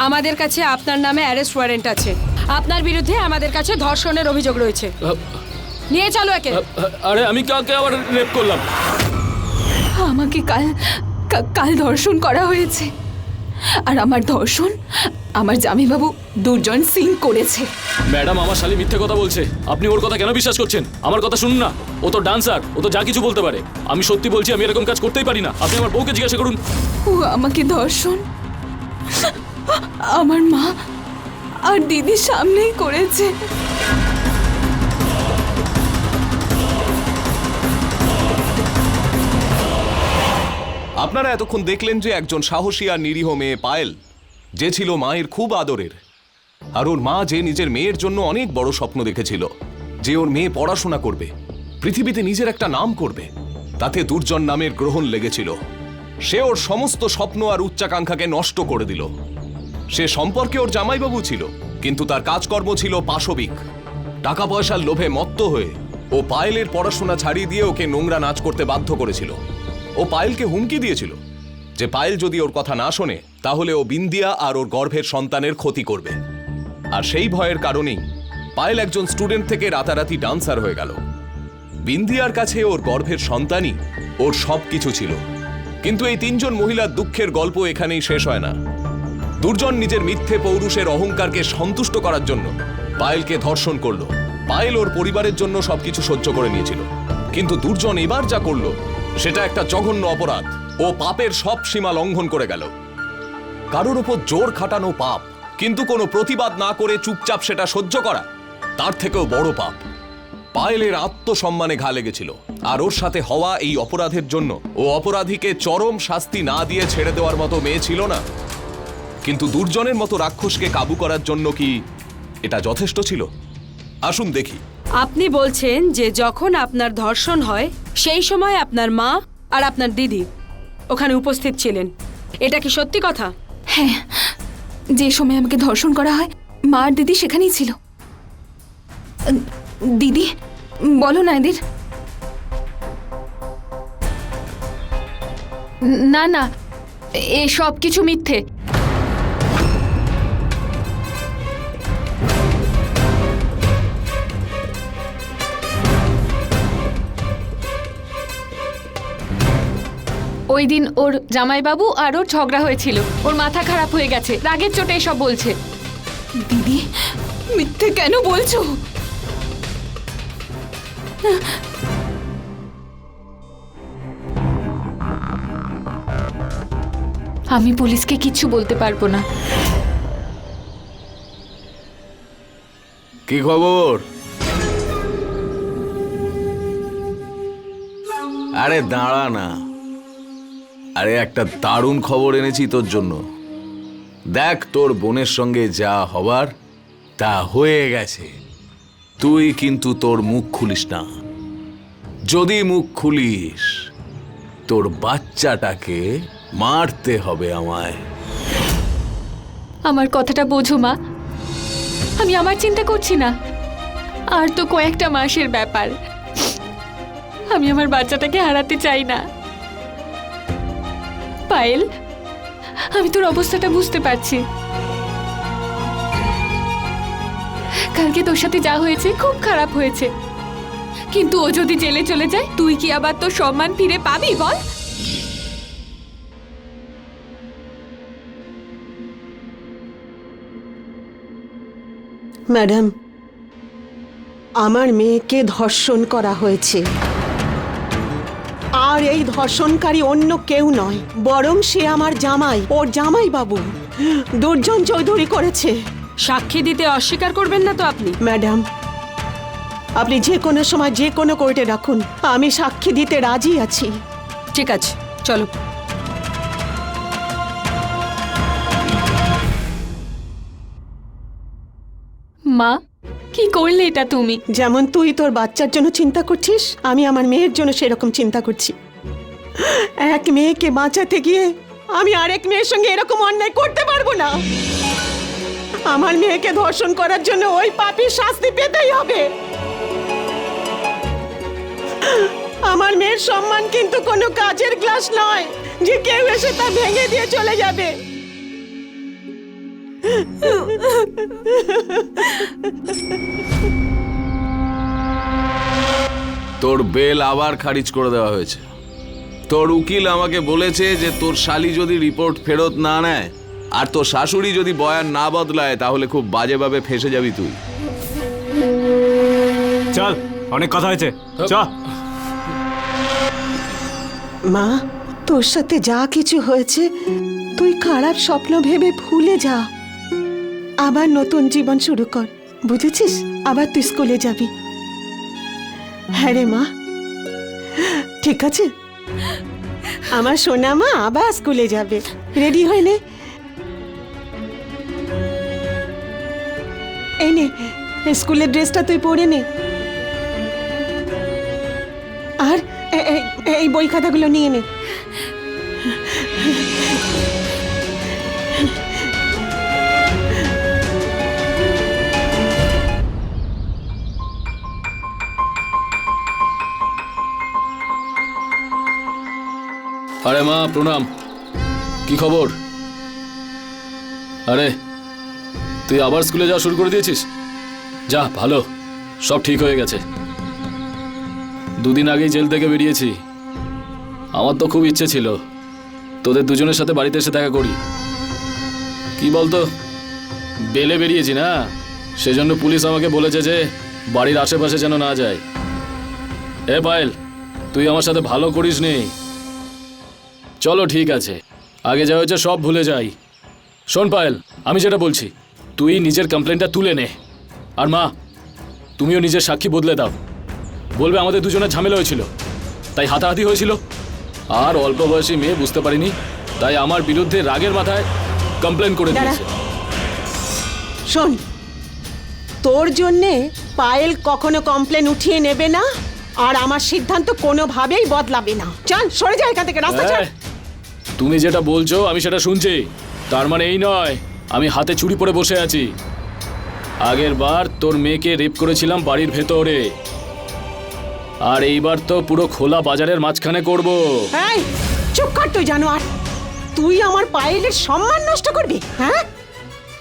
আমাদের কাছে আপনার নামে অ্যারেস্ট ওয়ারেন্ট আছে। আপনার বিরুদ্ধে আমাদের কাছে ধর্ষণের অভিযোগ রয়েছে। নিয়ে চলো একে। আরে আমি কাকে আবার রেপ করলাম? আমাকে কাল ধর্ষণ করা হয়েছে। আর আমার ধর্ষণ আমার জামাইবাবু দুর্জন সিং করেছে। ম্যাডাম, আমার শালি মিথ্যে কথা বলছে। আপনি ওর কথা কেন বিশ্বাস করছেন? আমার কথা শুনুন না। ও তো ডান্সার, ও তো যা কিছু বলতে পারে। আমি সত্যি বলছি, আমি এরকম কাজ করতেই পারি না। আপনি আমার বউকে জিজ্ঞাসা করুন। ও আমাকে ধর্ষণ আমার মা আর দিদির সামনেই করেছে। আপনারা এতক্ষণ দেখলেন যে একজন সাহসী আর নিরীহ মেয়ে পায়েল, যে ছিল মায়ের খুব আদরের, আর ওর মা যে নিজের মেয়ের জন্য অনেক বড় স্বপ্ন দেখেছিল, যে ওর মেয়ে পড়াশোনা করবে, পৃথিবীতে নিজের একটা নাম করবে, তাতে দুর্জন নামের গ্রহণ লেগেছিল। সে ওর সমস্ত স্বপ্ন আর উচ্চাকাঙ্ক্ষাকে নষ্ট করে দিল। সে সম্পর্কে ওর জামাইবাবু ছিল, কিন্তু তার কাজকর্ম ছিল পাশবিক। টাকা পয়সার লোভে মত্ত হয়ে ও পায়েলের পড়াশোনা ছাড়িয়ে দিয়ে ওকে নোংরা নাচ করতে বাধ্য করেছিল। ও পায়েলকে হুমকি দিয়েছিল যে পায়েল যদি ওর কথা না শোনে তাহলে ও বিন্দিয়া আর ওর গর্ভের সন্তানের ক্ষতি করবে। আর সেই ভয়ের কারণেই পায়েল একজন স্টুডেন্ট থেকে রাতারাতি ডান্সার হয়ে গেল। বিন্দিয়ার কাছে ওর গর্ভের সন্তানই ওর সব কিছু ছিল। কিন্তু এই তিনজন মহিলার দুঃখের গল্প এখানেই শেষ হয় না। দুর্জন নিজের মিথ্যে পৌরুষের অহংকারকে সন্তুষ্ট করার জন্য পায়েলকে ধর্ষণ করলো। পায়েল ওর পরিবারের জন্য সবকিছু সহ্য করে নিয়েছিল, কিন্তু দুর্জন এবার যা করলো সেটা একটা জঘন্য অপরাধ। ও পাপের সব সীমা লঙ্ঘন করে গেল। কারোর উপর জোর খাটানো পাপ, কিন্তু কোনো প্রতিবাদ না করে চুপচাপ সেটা সহ্য করা তার থেকেও বড় পাপ। পায়েলের আত্মসম্মানে ঘা লেগেছিল, আর ওর সাথে হওয়া এই অপরাধের জন্য ও অপরাধীকে চরম শাস্তি না দিয়ে ছেড়ে দেওয়ার মতো মেয়ে ছিল না। কিন্তু দুর্জনের মতো রাক্ষসকে কাবু করার জন্য কি এটা যথেষ্ট ছিল? আসুন দেখি। আপনি বলছেন যে যখন আপনার ধর্ষণ হয় সেই সময় আপনার মা আর আপনার দিদি ওখানে উপস্থিত ছিলেন, এটা কি সত্যি কথা? হ্যাঁ, যে সময় আমাকে ধর্ষণ করা হয় মা আর দিদি সেখানেই ছিল। দিদি, বলো না এদের। না না, এ সব কিছু মিথ্যে। ওই দিন ওর জামাইবাবু আর ওর ঝগড়া হয়েছিল। ওর মাথা খারাপ হয়ে গেছে, রাগের চোটে এসব বলছে। দিদি, মিথ্যে কেন বলছো? আমি পুলিশকে কিচ্ছু বলতে পারবো না। কি খবর? আরে দাঁড়া না, আরে একটা দারুণ খবর এনেছি তোর জন্য। দেখ, তোর বোনের সঙ্গে যা হবার তা হয়ে গেছে। তুই কিন্তু তোর মুখ খুলিস না। যদি মুখ খুলিস তোর বাচ্চাটাকে মারতে হবে আমায়। আমার কথাটা বোঝো মা, আমি আমার চিন্তা করছি না। আর তো কয়েকটা মাসের ব্যাপার। আমি আমার বাচ্চাটাকে হারাতে চাই না। পায়েল, আমি তোর অবস্থাটা বুঝতে পারছি। কালকে তোর সাথে যা হয়েছে খুব খারাপ হয়েছে, কিন্তু ও যদি জেলে চলে যায় তুই কি আবার তোর সম্মান ফিরে পাবি বল? ম্যাডাম, আমার মেয়েকে ধর্ষণ করা হয়েছে, আর এই ধর্ষণকারী অন্য কেউ নয়, বরং সে আমার জামাই, ওর জামাই বাবু দুর্জন চৌধুরী করেছে। সাক্ষী দিতে অস্বীকার করবেন না তো আপনি? ম্যাডাম, আপনি যে কোনো সময় যে কোনো কোর্টে রাখুন, আমি সাক্ষী দিতে রাজি আছি। ঠিক আছে, চলো। মা, কি করলে এটা তুমি? যেমন তুই তোর বাচ্চার জন্য চিন্তা করছিস, আমি আমার মেয়ের জন্য সেরকম চিন্তা করছি। এক মেয়েকে বাঁচাতে গিয়ে আমি আরেক মেয়ের সঙ্গে এরকম অন্যায় করতে পারবো না। আমার মেয়েকে ধর্ষণ করার জন্য ওই পাপীর শাস্তি পেতেই হবে। আমার মেয়ের সম্মান কিন্তু কোনো কাচের গ্লাস নয় যে কেউ এসে তা ভেঙে দিয়ে চলে যাবে। তোর বেল আবার খারিজ করে দেওয়া হয়েছে। তোর উকিল আমাকে বলেছে যে তোর শালি যদি রিপোর্ট ফেরত না নেয় আর তোর শাশুড়ি যদি বয়ান না বদলায় তাহলে খুব বাজেভাবে ফেসে যাবি তুই। চল, অনেক কথা হয়েছে, চ। মা, তোর সাথে যা কিছু হয়েছে তুই খারাপ স্বপ্ন ভেবে ভুলে যা। আবার নতুন জীবন শুরু কর, বুঝেছিস? আবার তুই স্কুলে যাবি। হ্যাঁ রে মা, ঠিক আছে? আমার সোনা মা আবার স্কুলে যাবে। রেডি হয়ে নে। এই নে, স্কুলের ড্রেসটা তুই পরে নে। আর এই বই খাতাগুলো নিয়ে নে। আরে মা, প্রণাম। কি খবর? আরে তুই আবার স্কুলে যাওয়া শুরু করে দিয়েছিস? যা, ভালো, সব ঠিক হয়ে গেছে। 2 দিন আগেই জেল থেকে বেরিয়েছি। আমার তো খুব ইচ্ছে ছিল তোদের দুজনের সাথে বাড়িতে এসে দেখা করি। কি বলতো, বেলে বেরিয়েছি না, সেজন্য পুলিশ আমাকে বলেছে যে বাড়ির আশেপাশে যেন না যায়। এ পায়েল, তুই আমার সাথে ভালো করিস নি। চলো ঠিক আছে, আগে যা হয়েছে সব ভুলে যাই। শোন পায়েল, আমি যেটা বলছি, তুই নিজের কমপ্লেনটা তুলে নে। আর মা, তুমিও নিজের সাক্ষী বদলে দাও। বলবে আমাদের দুজনের ঝামেলা হয়েছিল, তাই হাতাহাতি হয়েছিল। আর অল্প বয়সী মেয়ে বুঝতে পারিনি, তাই আমার বিরুদ্ধে রাগের মাথায় কমপ্লেন করে দিয়েছে। শোন, তোর জন্যে পায়েল কখনো কমপ্লেন উঠিয়ে নেবে না, আর আমার সিদ্ধান্ত কোনোভাবেই বদলাবে না। চল, সরে যা এখান থেকে, রাস্তা ছাড়। তুমি যেটা বলছো আমি সেটা শুনছি, তার মানে এই নয় আমি হাতে চুড়ি পরে বসে আছি। আগের বার তোর মেয়েকে রেপ করেছিলাম বাড়ির ভেতরে, আর এইবার তো পুরো খোলা বাজারের মাঝখানে করব। এই চুপ কর তুই, জানোয়ার! তুই আমার পায়েলের সম্মান নষ্ট করবি? হ্যাঁ,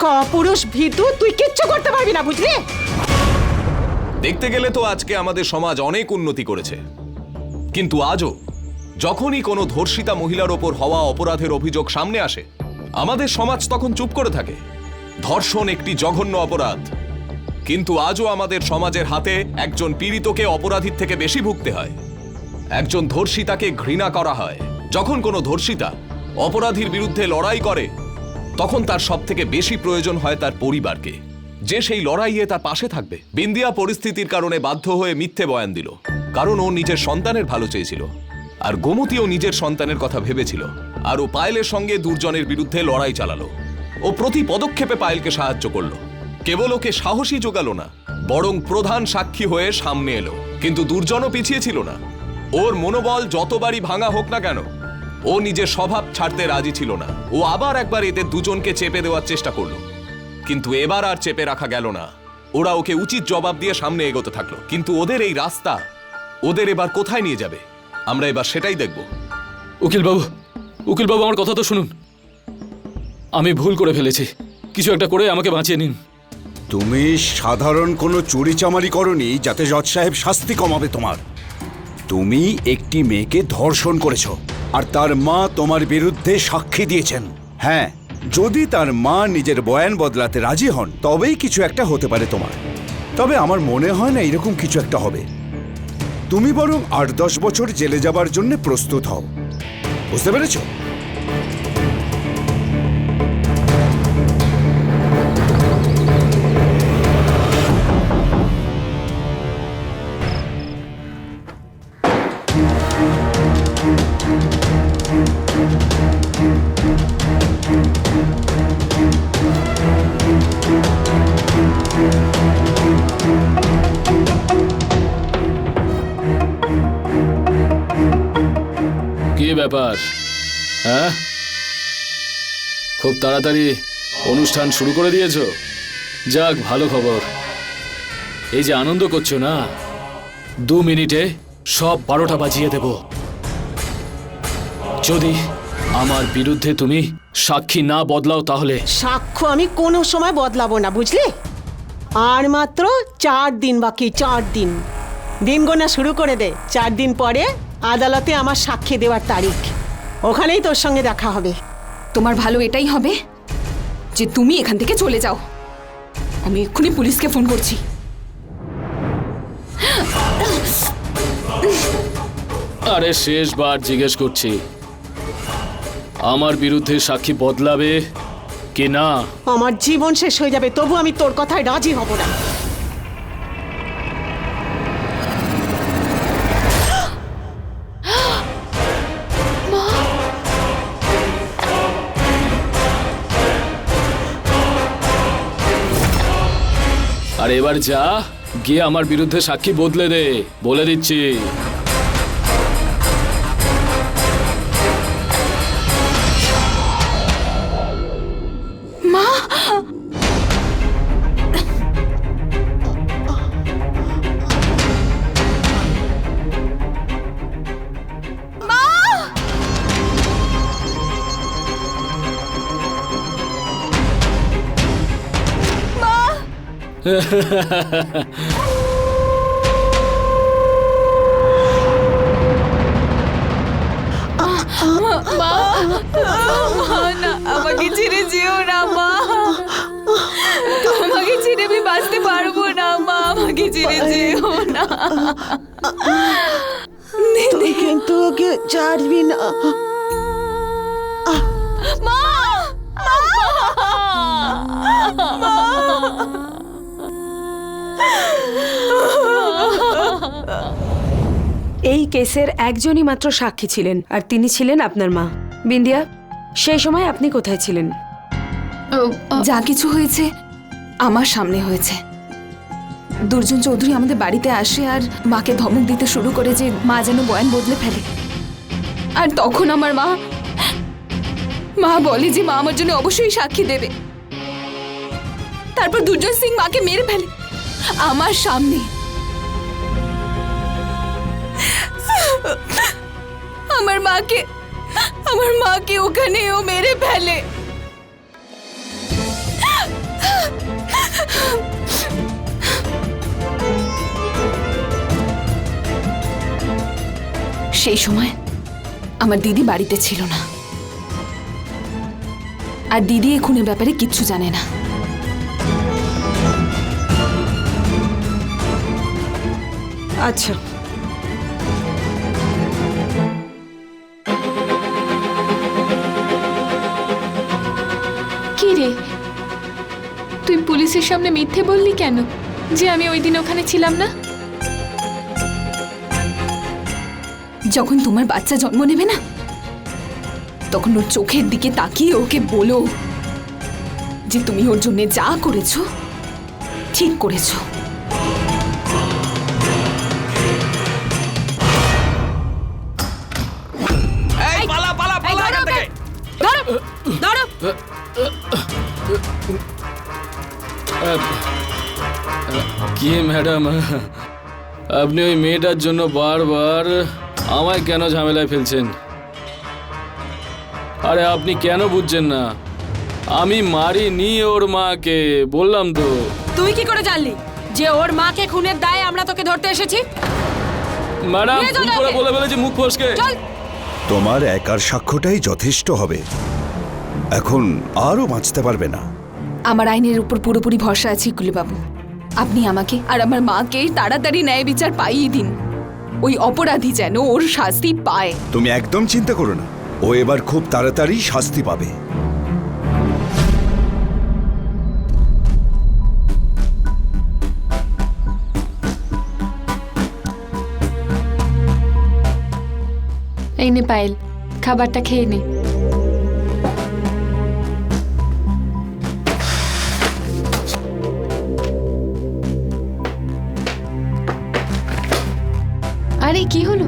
কাপুরুষ ভীতু, তুই কিচ্ছু করতে পারবি না, বুঝলি? দেখতে গেলে তো আজকে আমাদের সমাজ অনেক উন্নতি করেছে, কিন্তু আজও যখনই কোনো ধর্ষিতা মহিলার ওপর হওয়া অপরাধের অভিযোগ সামনে আসে, আমাদের সমাজ তখন চুপ করে থাকে। ধর্ষণ একটি জঘন্য অপরাধ, কিন্তু আজও আমাদের সমাজের হাতে একজন পীড়িতকে অপরাধীর থেকে বেশি ভুগতে হয়। একজন ধর্ষিতাকে ঘৃণা করা হয়। যখন কোনো ধর্ষিতা অপরাধীর বিরুদ্ধে লড়াই করে, তখন তার সবথেকে বেশি প্রয়োজন হয় তার পরিবারকে, যে সেই লড়াইয়ে তার পাশে থাকবে। বিন্দিয়া পরিস্থিতির কারণে বাধ্য হয়ে মিথ্যে বয়ান দিল, কারণ ও নিজের সন্তানের ভালো চেয়েছিল। আর গোমতীও নিজের সন্তানের কথা ভেবেছিল, আর ও পায়েলের সঙ্গে দুর্জনের বিরুদ্ধে লড়াই চালালো। ও প্রতি পদক্ষেপে পায়েলকে সাহায্য করলো। কেবল ওকে সাহসী জোগালো না, বরং প্রধান সাক্ষী হয়ে সামনে এলো। কিন্তু দুর্জনও পিছিয়ে ছিল না। ওর মনোবল যতবারই ভাঙা হোক না কেন, ও নিজের স্বভাব ছাড়তে রাজি ছিল না। ও আবার একবার এদের দুজনকে চেপে দেওয়ার চেষ্টা করলো, কিন্তু এবার আর চেপে রাখা গেল না। ওরা ওকে উচিত জবাব দিয়ে সামনে এগোতে থাকলো। কিন্তু ওদের এই রাস্তা ওদের এবার কোথায় নিয়ে যাবে, আমরা এবার সেটাই দেখব। উকিল বাবু, আমার কথা তো শুনুন। আমি ভুল করে ফেলেছি, কিছু একটা করে আমাকে বাঁচিয়ে নিন। তুমি সাধারণ কোনো চুরি চামারি করনি যাতে জজ সাহেব শাস্তি কমাবে তোমার। তুমি একটি মেয়েকে ধর্ষণ করেছ, আর তার মা তোমার বিরুদ্ধে সাক্ষী দিয়েছেন। হ্যাঁ, যদি তার মা নিজের বয়ান বদলাতে রাজি হন তবেই কিছু একটা হতে পারে তোমার। তবে আমার মনে হয় না এরকম কিছু একটা হবে। তুমি বরং 8-10 বছর জেলে যাবার জন্য প্রস্তুত হও, বুঝতে পেরেছ? কি ব্যাপার? হ্যাঁ, খুব তাড়াতাড়ি অনুষ্ঠান শুরু করে দিয়েছো। যাক, ভালো খবর। এই যে আনন্দ করছো না, 2 মিনিটে সব 12টা বাজিয়ে দেব। যদি আমার বিরুদ্ধে তুমি সাক্ষী না বদলাও তাহলে। সাক্ষ্য আমি কোনো সময় বদলাবো না, বুঝলি? আর মাত্র 4 দিন বাকি, 4 দিন। দিন গোনা শুরু করে দে। 4 দিন পরে আদালতে আমার সাক্ষী দেওয়ার তারিখ। ওখানেই তোর সঙ্গে দেখা হবে। তোমার ভালো এটাই হবে যে তুমি এখান থেকে চলে যাও। আমি এক্ষুনি পুলিশকে ফোন করছি। আরে শেষবার জিজ্ঞেস করছি, আমার বিরুদ্ধে সাক্ষী বদলাবে কি না? আমার জীবন শেষ হয়ে যাবে, তবু আমি তোর কথায় রাজি হব না। আর এবার যা গিয়ে আমার বিরুদ্ধে সাক্ষী বদলে দে, বলে দিচ্ছি। আমাকে ছেড়ে যেও না মা, তোমাকে ছেড়ে আমি বাঁচতে পারবো না মা, আমাকে ছেড়ে যেও না। তুই কিন্তু ওকে ছাড়বি না। মা, এই কেসের একজনই মাত্র সাক্ষী ছিলেন, আর তিনি ছিলেন আপনার মা। বিন্দিয়া, সেই সময় আপনি কোথায় ছিলেন? যা কিছু হয়েছে আমার সামনে হয়েছে। দুর্জন চৌধুরী আমাদের বাড়িতে আসে আর মাকে ধমক দিতে শুরু করে যে মা যেন বয়ান বদলে ফেলে। আর তখন আমার মা বলে যে মা আমার জন্য অবশ্যই সাক্ষী দেবে। তারপর দুর্জন সিং মাকে মেরে ফেলে আমার সামনে। আমার মাকে ওখানেও মেরে ফেলে। সেই সময় আমার দিদি বাড়িতে ছিল না, আর দিদি এই খুনের ব্যাপারে কিচ্ছু জানে না। আচ্ছা, কি রে, তুই পুলিশের সামনে মিথ্যে বললি কেন যে আমি ওই দিন ওখানে ছিলাম না? যখন তোমার বাচ্চা জন্ম নেবে না, তখন ওর চোখের দিকে তাকিয়ে ওকে বলো যে তুমি ওর জন্য যা করেছো ঠিক করেছো। কি ম্যাডাম, আপনি ওই মেয়েটার জন্য বারবার আমায় কেন ঝামেলায় ফেলছেন? আরে আপনি কেন বুঝছেন না? আমি মারিনি ওর মাকে, বললাম তো। তুই কি করে জানলি যে ওর মাকে খুনের দায়ে আমরা তোকে ধরতে এসেছি? ম্যাডাম নিয়ে চলো ভুল করে ওকে। বলে ফেলেছি মুখ ফসকে। চল। তোমার একার সাক্ষ্যটাই যথেষ্ট হবে, এখন আরও বাঁচতে পারবে না। আমার আইনের উপর পুরোপুরি ভরসা আছে ইকুলিবাবু। আপনি আমাকে আর আমার মাকে তাড়াতাড়ি ন্যায় বিচার পাইয়ে দিন। ওই অপরাধী যেন ওর শাস্তি পায়। তুমি একদম চিন্তা করো না, ও এবার খুব তাড়াতাড়ি শাস্তি পাবে। এই নে পায়েল, খাবারটা খেয়ে নে। আরে কি হলো?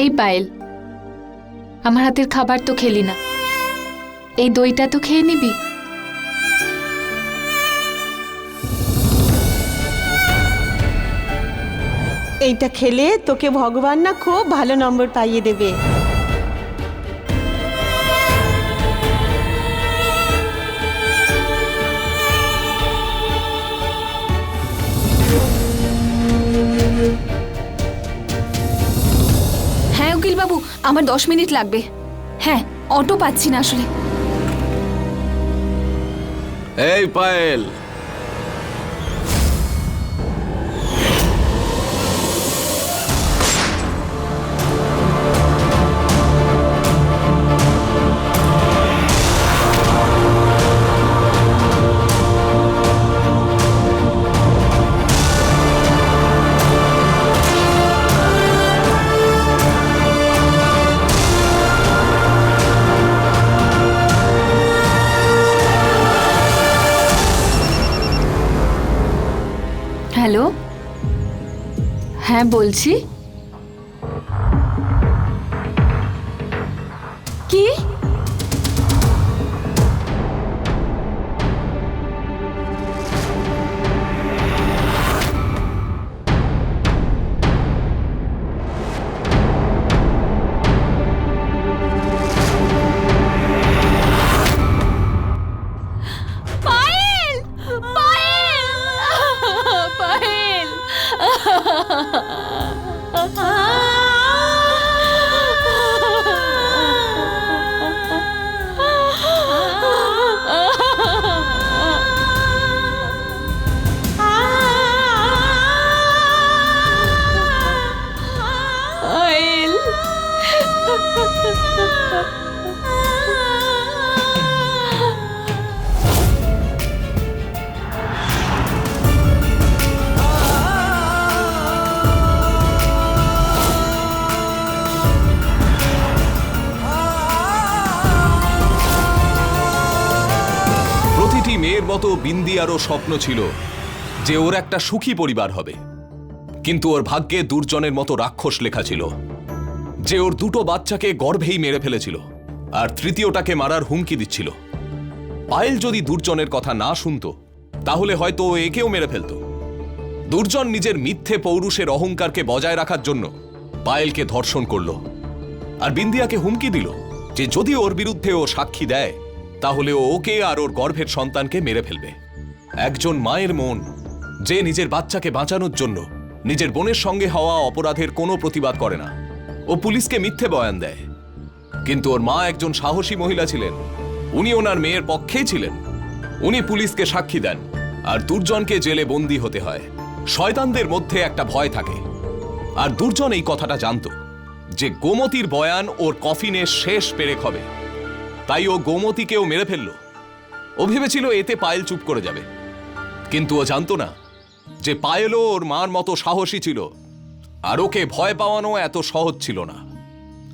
এই পায়েল, আমার হাতের খাবার তো খেলি না, এই দইটা তো খেয়ে নিবি। এইটা খেলে তোকে ভগবান না খুব ভালো নম্বর পাইয়ে দেবে। আমার 10 মিনিট লাগবে। হ্যাঁ, অটো পাচ্ছি না আসলে। এই পায়েল, হ্যালো, হ্যাঁ বলছি। কি? পায়েল, পায়েল, পায়েল। প্রতিটি মেয়ের মতো বিন্দিয়ারও স্বপ্ন ছিল যে ওর একটা সুখী পরিবার হবে, কিন্তু ওর ভাগ্যে দুর্জনের মতো রাক্ষস লেখা ছিল, যে ওর দুটো বাচ্চাকে গর্ভেই মেরে ফেলেছিল আর তৃতীয়টাকে মারার হুমকি দিচ্ছিল। পায়েল যদি দুর্জনের কথা না শুনতো তাহলে হয়তো ও একেও মেরে ফেলত। দুর্জন নিজের মিথ্যে পৌরুষের অহংকারকে বজায় রাখার জন্য পায়েলকে ধর্ষণ করলো আর বিন্দিয়াকে হুমকি দিল যে যদি ওর বিরুদ্ধে ও সাক্ষী দেয় তাহলে ও ওকে আর ওর গর্ভের সন্তানকে মেরে ফেলবে। একজন মায়ের মন যে নিজের বাচ্চাকে বাঁচানোর জন্য নিজের বোনের সঙ্গে হওয়া অপরাধের কোনো প্রতিবাদ করে না, ও পুলিশকে মিথ্যে বয়ান দেয়। কিন্তু ওর মা একজন সাহসী মহিলা ছিলেন, উনি ওনার মেয়ের পক্ষেই ছিলেন। উনি পুলিশকে সাক্ষী দেন আর দুর্জনকে জেলে বন্দী হতে হয়। শয়তানদের মধ্যে একটা ভয় থাকে, আর দুর্জন এই কথাটা জানত যে গোমতীর বয়ান ওর কফিনের শেষ পেরেক হবে, তাই ও গোমতীকেও মেরে ফেলল। ও ভেবেছিল এতে পায়েল চুপ করে যাবে, কিন্তু ও জানতো না যে পায়েলও ওর মার মতো সাহসী ছিল, আর ওকে ভয় পাওয়ানো এত সহজ ছিল না।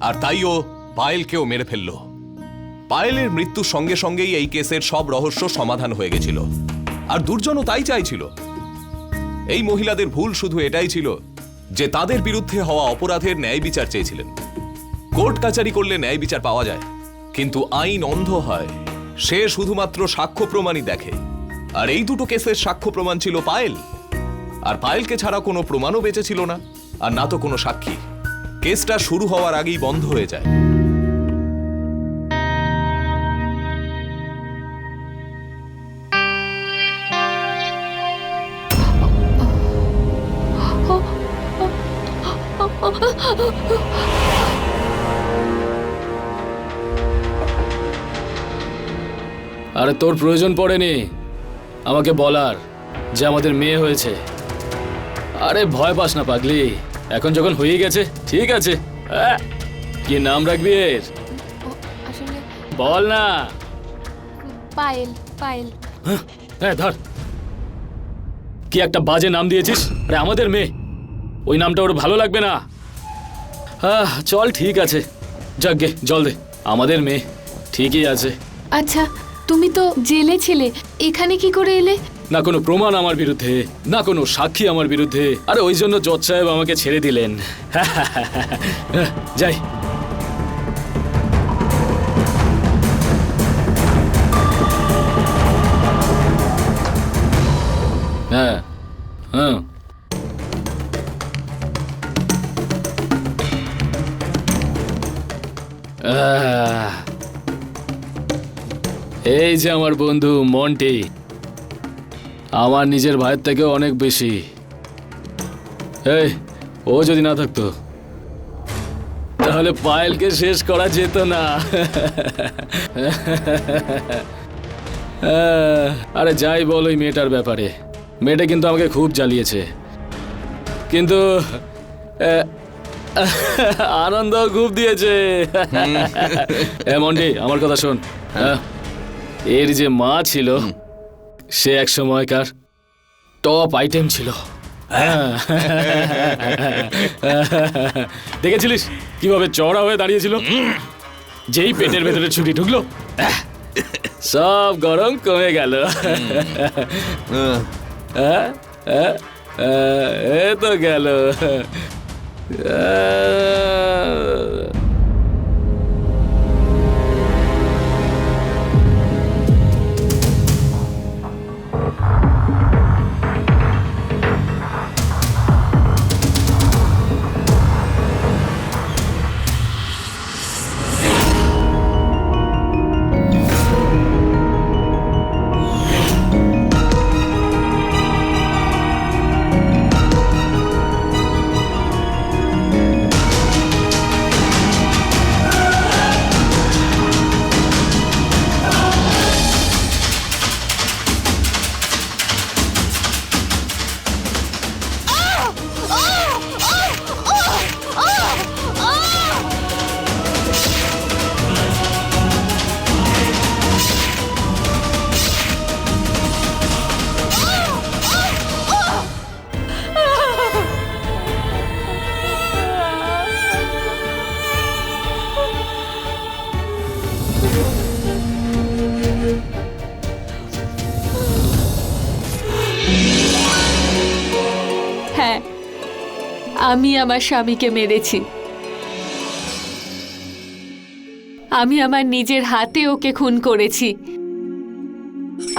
আর তাই ও পায়েলকেও মেরে ফেলল। পায়েলের মৃত্যুর সঙ্গে সঙ্গেই এই কেসের সব রহস্য সমাধান হয়ে গেছিল, আর দুর্জনও তাই চাইছিল। এই মহিলাদের ভুল শুধু এটাই ছিল যে তাদের বিরুদ্ধে হওয়া অপরাধের ন্যায় বিচার চেয়েছিলেন। কোর্ট কাচারি করলে ন্যায় বিচার পাওয়া যায়, কিন্তু আইন অন্ধ হয়, সে শুধুমাত্র সাক্ষ্য প্রমাণই দেখে। আর এই দুটো কেসের সাক্ষ্য প্রমাণ ছিল পায়েল, আর পায়েলকে ছাড়া কোনো প্রমাণও বেঁচে ছিল না, আর না তো কোনো সাক্ষী। কেসটা শুরু হওয়ার আগেই বন্ধ হয়ে যায়। আরে তোর প্রয়োজন পড়েনি আমাকে বলার যে আমাদের মেয়ে হয়েছে। আরে ভয় পাস না পাগলি, এখন যখন হয়ে গেছে ঠিক আছে। কি নাম রাখবি এর? আসলে বল না। পায়েল, পায়েল। হ্যাঁ ধর, কি একটা বাজে নাম দিয়েছিস। আরে আমাদের মেয়ে, ওই নামটা ওর ভালো লাগবে না। চল ঠিক আছে, যাক গে জল দে। আমাদের মেয়ে ঠিকই আছে। আচ্ছা, তুমি তো জেলে ছিলে, এখানে কি করে এলে? না কোনো প্রমাণ আমার বিরুদ্ধে, না কোনো সাক্ষী আমার বিরুদ্ধে। আরে ওই জন্য জজ সাহেব আমাকে ছেড়ে দিলেন। যাই। হ্যাঁ হ্যাঁ, এই যে আমার বন্ধু মন্টি, আমার নিজের ভাইয়ের থেকে অনেক বেশি। এই ও যদি না থাকতো তাহলে পায়েলকে শেষ করা যেত না। আরে যাই বল ওই মেয়েটার ব্যাপারে, মেয়েটা কিন্তু আমাকে খুব জ্বালিয়েছে, কিন্তু আনন্দ খুব দিয়েছে। মন্ডি আমার কথা শোন, এর যে মা ছিল সে এক সময়কার টপ আইটেম ছিল। দেখেছিলিস কিভাবে চড়া হয়ে দাঁড়িয়েছিল? যেই পেটের ভেতরে ছুরি ঢুকলো সব গরম কমে গেল। এ তো গেল। হ্যাঁ, আমি আমার স্বামীকে মেরেছি। আমি আমার নিজের হাতে ওকে খুন করেছি।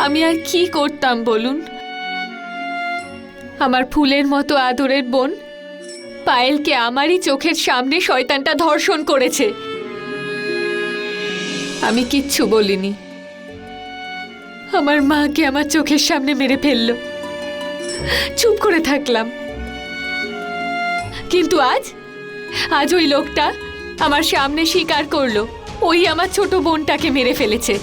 আমি আর কি করতাম বলুন? আমার ফুলের মতো আদরের বোন পায়েলকে আমারই চোখের সামনে শয়তানটা ধর্ষণ করেছে। আমি কিচ্ছু বলিনি। আমার মাকে আমার চোখের সামনে মেরে ফেললো, চুপ করে থাকলাম। কিন্তু আজ ওই লোকটা আমার সামনে স্বীকার করলো ওই আমার ছোট বোনটাকে মেরে ফেলেছে।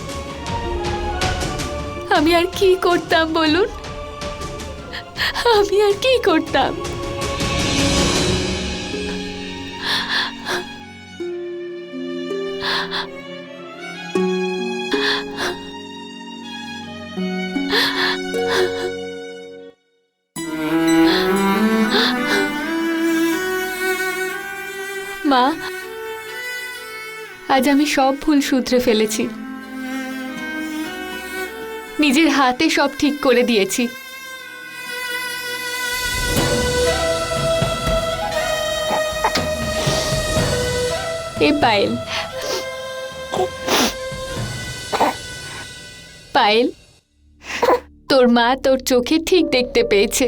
আমি আর কি করতাম বলুন? আমি আর কি করতাম? মা, আজ আমি সব ভুল শুধরে ফেলেছি। নিজের হাতে সব ঠিক করে দিয়েছি। এ পায়েল, পায়েল, তোর মা তোর চোখে ঠিক দেখতে পেয়েছে।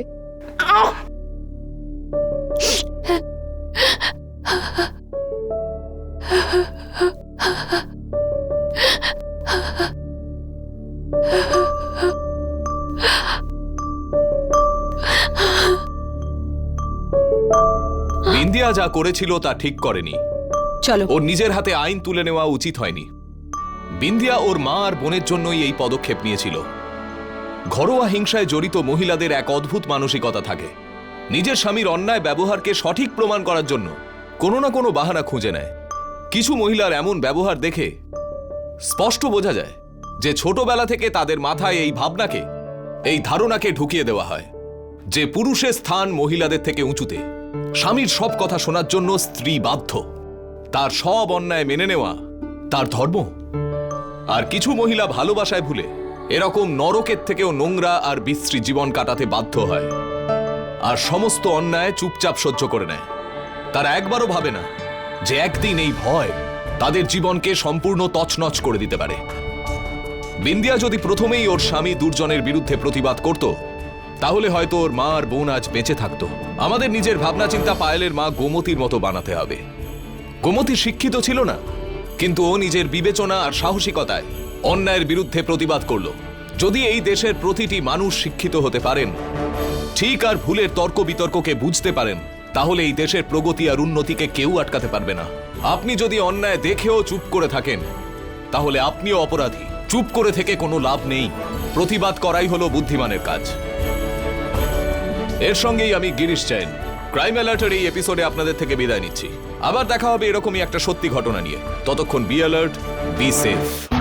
বিন্দিয়া যা করেছিল তা ঠিক করেনি। চলো। ওর নিজের হাতে আইন তুলে নেওয়া উচিত হয়নি। বিন্দিয়া ওর মা আর বোনের জন্যই এই পদক্ষেপ নিয়েছিল। ঘরোয়া হিংসায় জড়িত মহিলাদের এক অদ্ভুত মানসিকতা থাকে। নিজের স্বামীর অন্যায় ব্যবহারকে সঠিক প্রমাণ করার জন্য কোনো না কোনো বাহানা খুঁজে নেয়। কিছু মহিলার এমন ব্যবহার দেখে স্পষ্ট বোঝা যায় যে ছোটবেলা থেকে তাদের মাথায় এই ভাবনাকে, এই ধারণাকে ঢুকিয়ে দেওয়া হয় যে পুরুষের স্থান মহিলাদের থেকে উঁচুতে। স্বামীর সব কথা শোনার জন্য স্ত্রী বাধ্য। তার সব অন্যায় মেনে নেওয়া তার ধর্ম। আর কিছু মহিলা ভালোবাসায় ভুলে এরকম নরকের থেকেও নোংরা আর বিশ্রী জীবন কাটাতে বাধ্য হয় আর সমস্ত অন্যায় চুপচাপ সহ্য করে নেয়। তারা একবারও ভাবে না যে একদিন এই ভয় তাদের জীবনকে সম্পূর্ণ তছনছ করে দিতে পারে। বিন্দিয়া যদি প্রথমেই ওর স্বামী দুর্জনের বিরুদ্ধে প্রতিবাদ করত, তাহলে হয়তো ওর মা আর বোন আজ বেঁচে থাকত। আমাদের নিজের ভাবনা চিন্তা পায়েলের মা গোমতীর মতো বানাতে হবে। গোমতী শিক্ষিত ছিল না, কিন্তু ও নিজের বিবেচনা আর সাহসিকতায় অন্যায়ের বিরুদ্ধে প্রতিবাদ করল। যদি এই দেশের প্রতিটি মানুষ শিক্ষিত হতে পারেন, ঠিক আর ভুলের তর্ক বিতর্ককে বুঝতে পারেন, তাহলে এই দেশের প্রগতি আর উন্নতিকে কেউ আটকাতে পারবে না। আপনি যদি অন্যায় দেখেও চুপ করে থাকেন তাহলে আপনিও অপরাধী। চুপ করে থেকে কোনো লাভ নেই, প্রতিবাদ করাই হলো বুদ্ধিমানের কাজ। এর সঙ্গেই আমি গিরিশ জৈন ক্রাইম অ্যালার্টের এই এপিসোডে আপনাদের থেকে বিদায় নিচ্ছি। আবার দেখা হবে এরকমই একটা সত্যি ঘটনা নিয়ে। ততক্ষণ বি অ্যালার্ট, বি সেফ।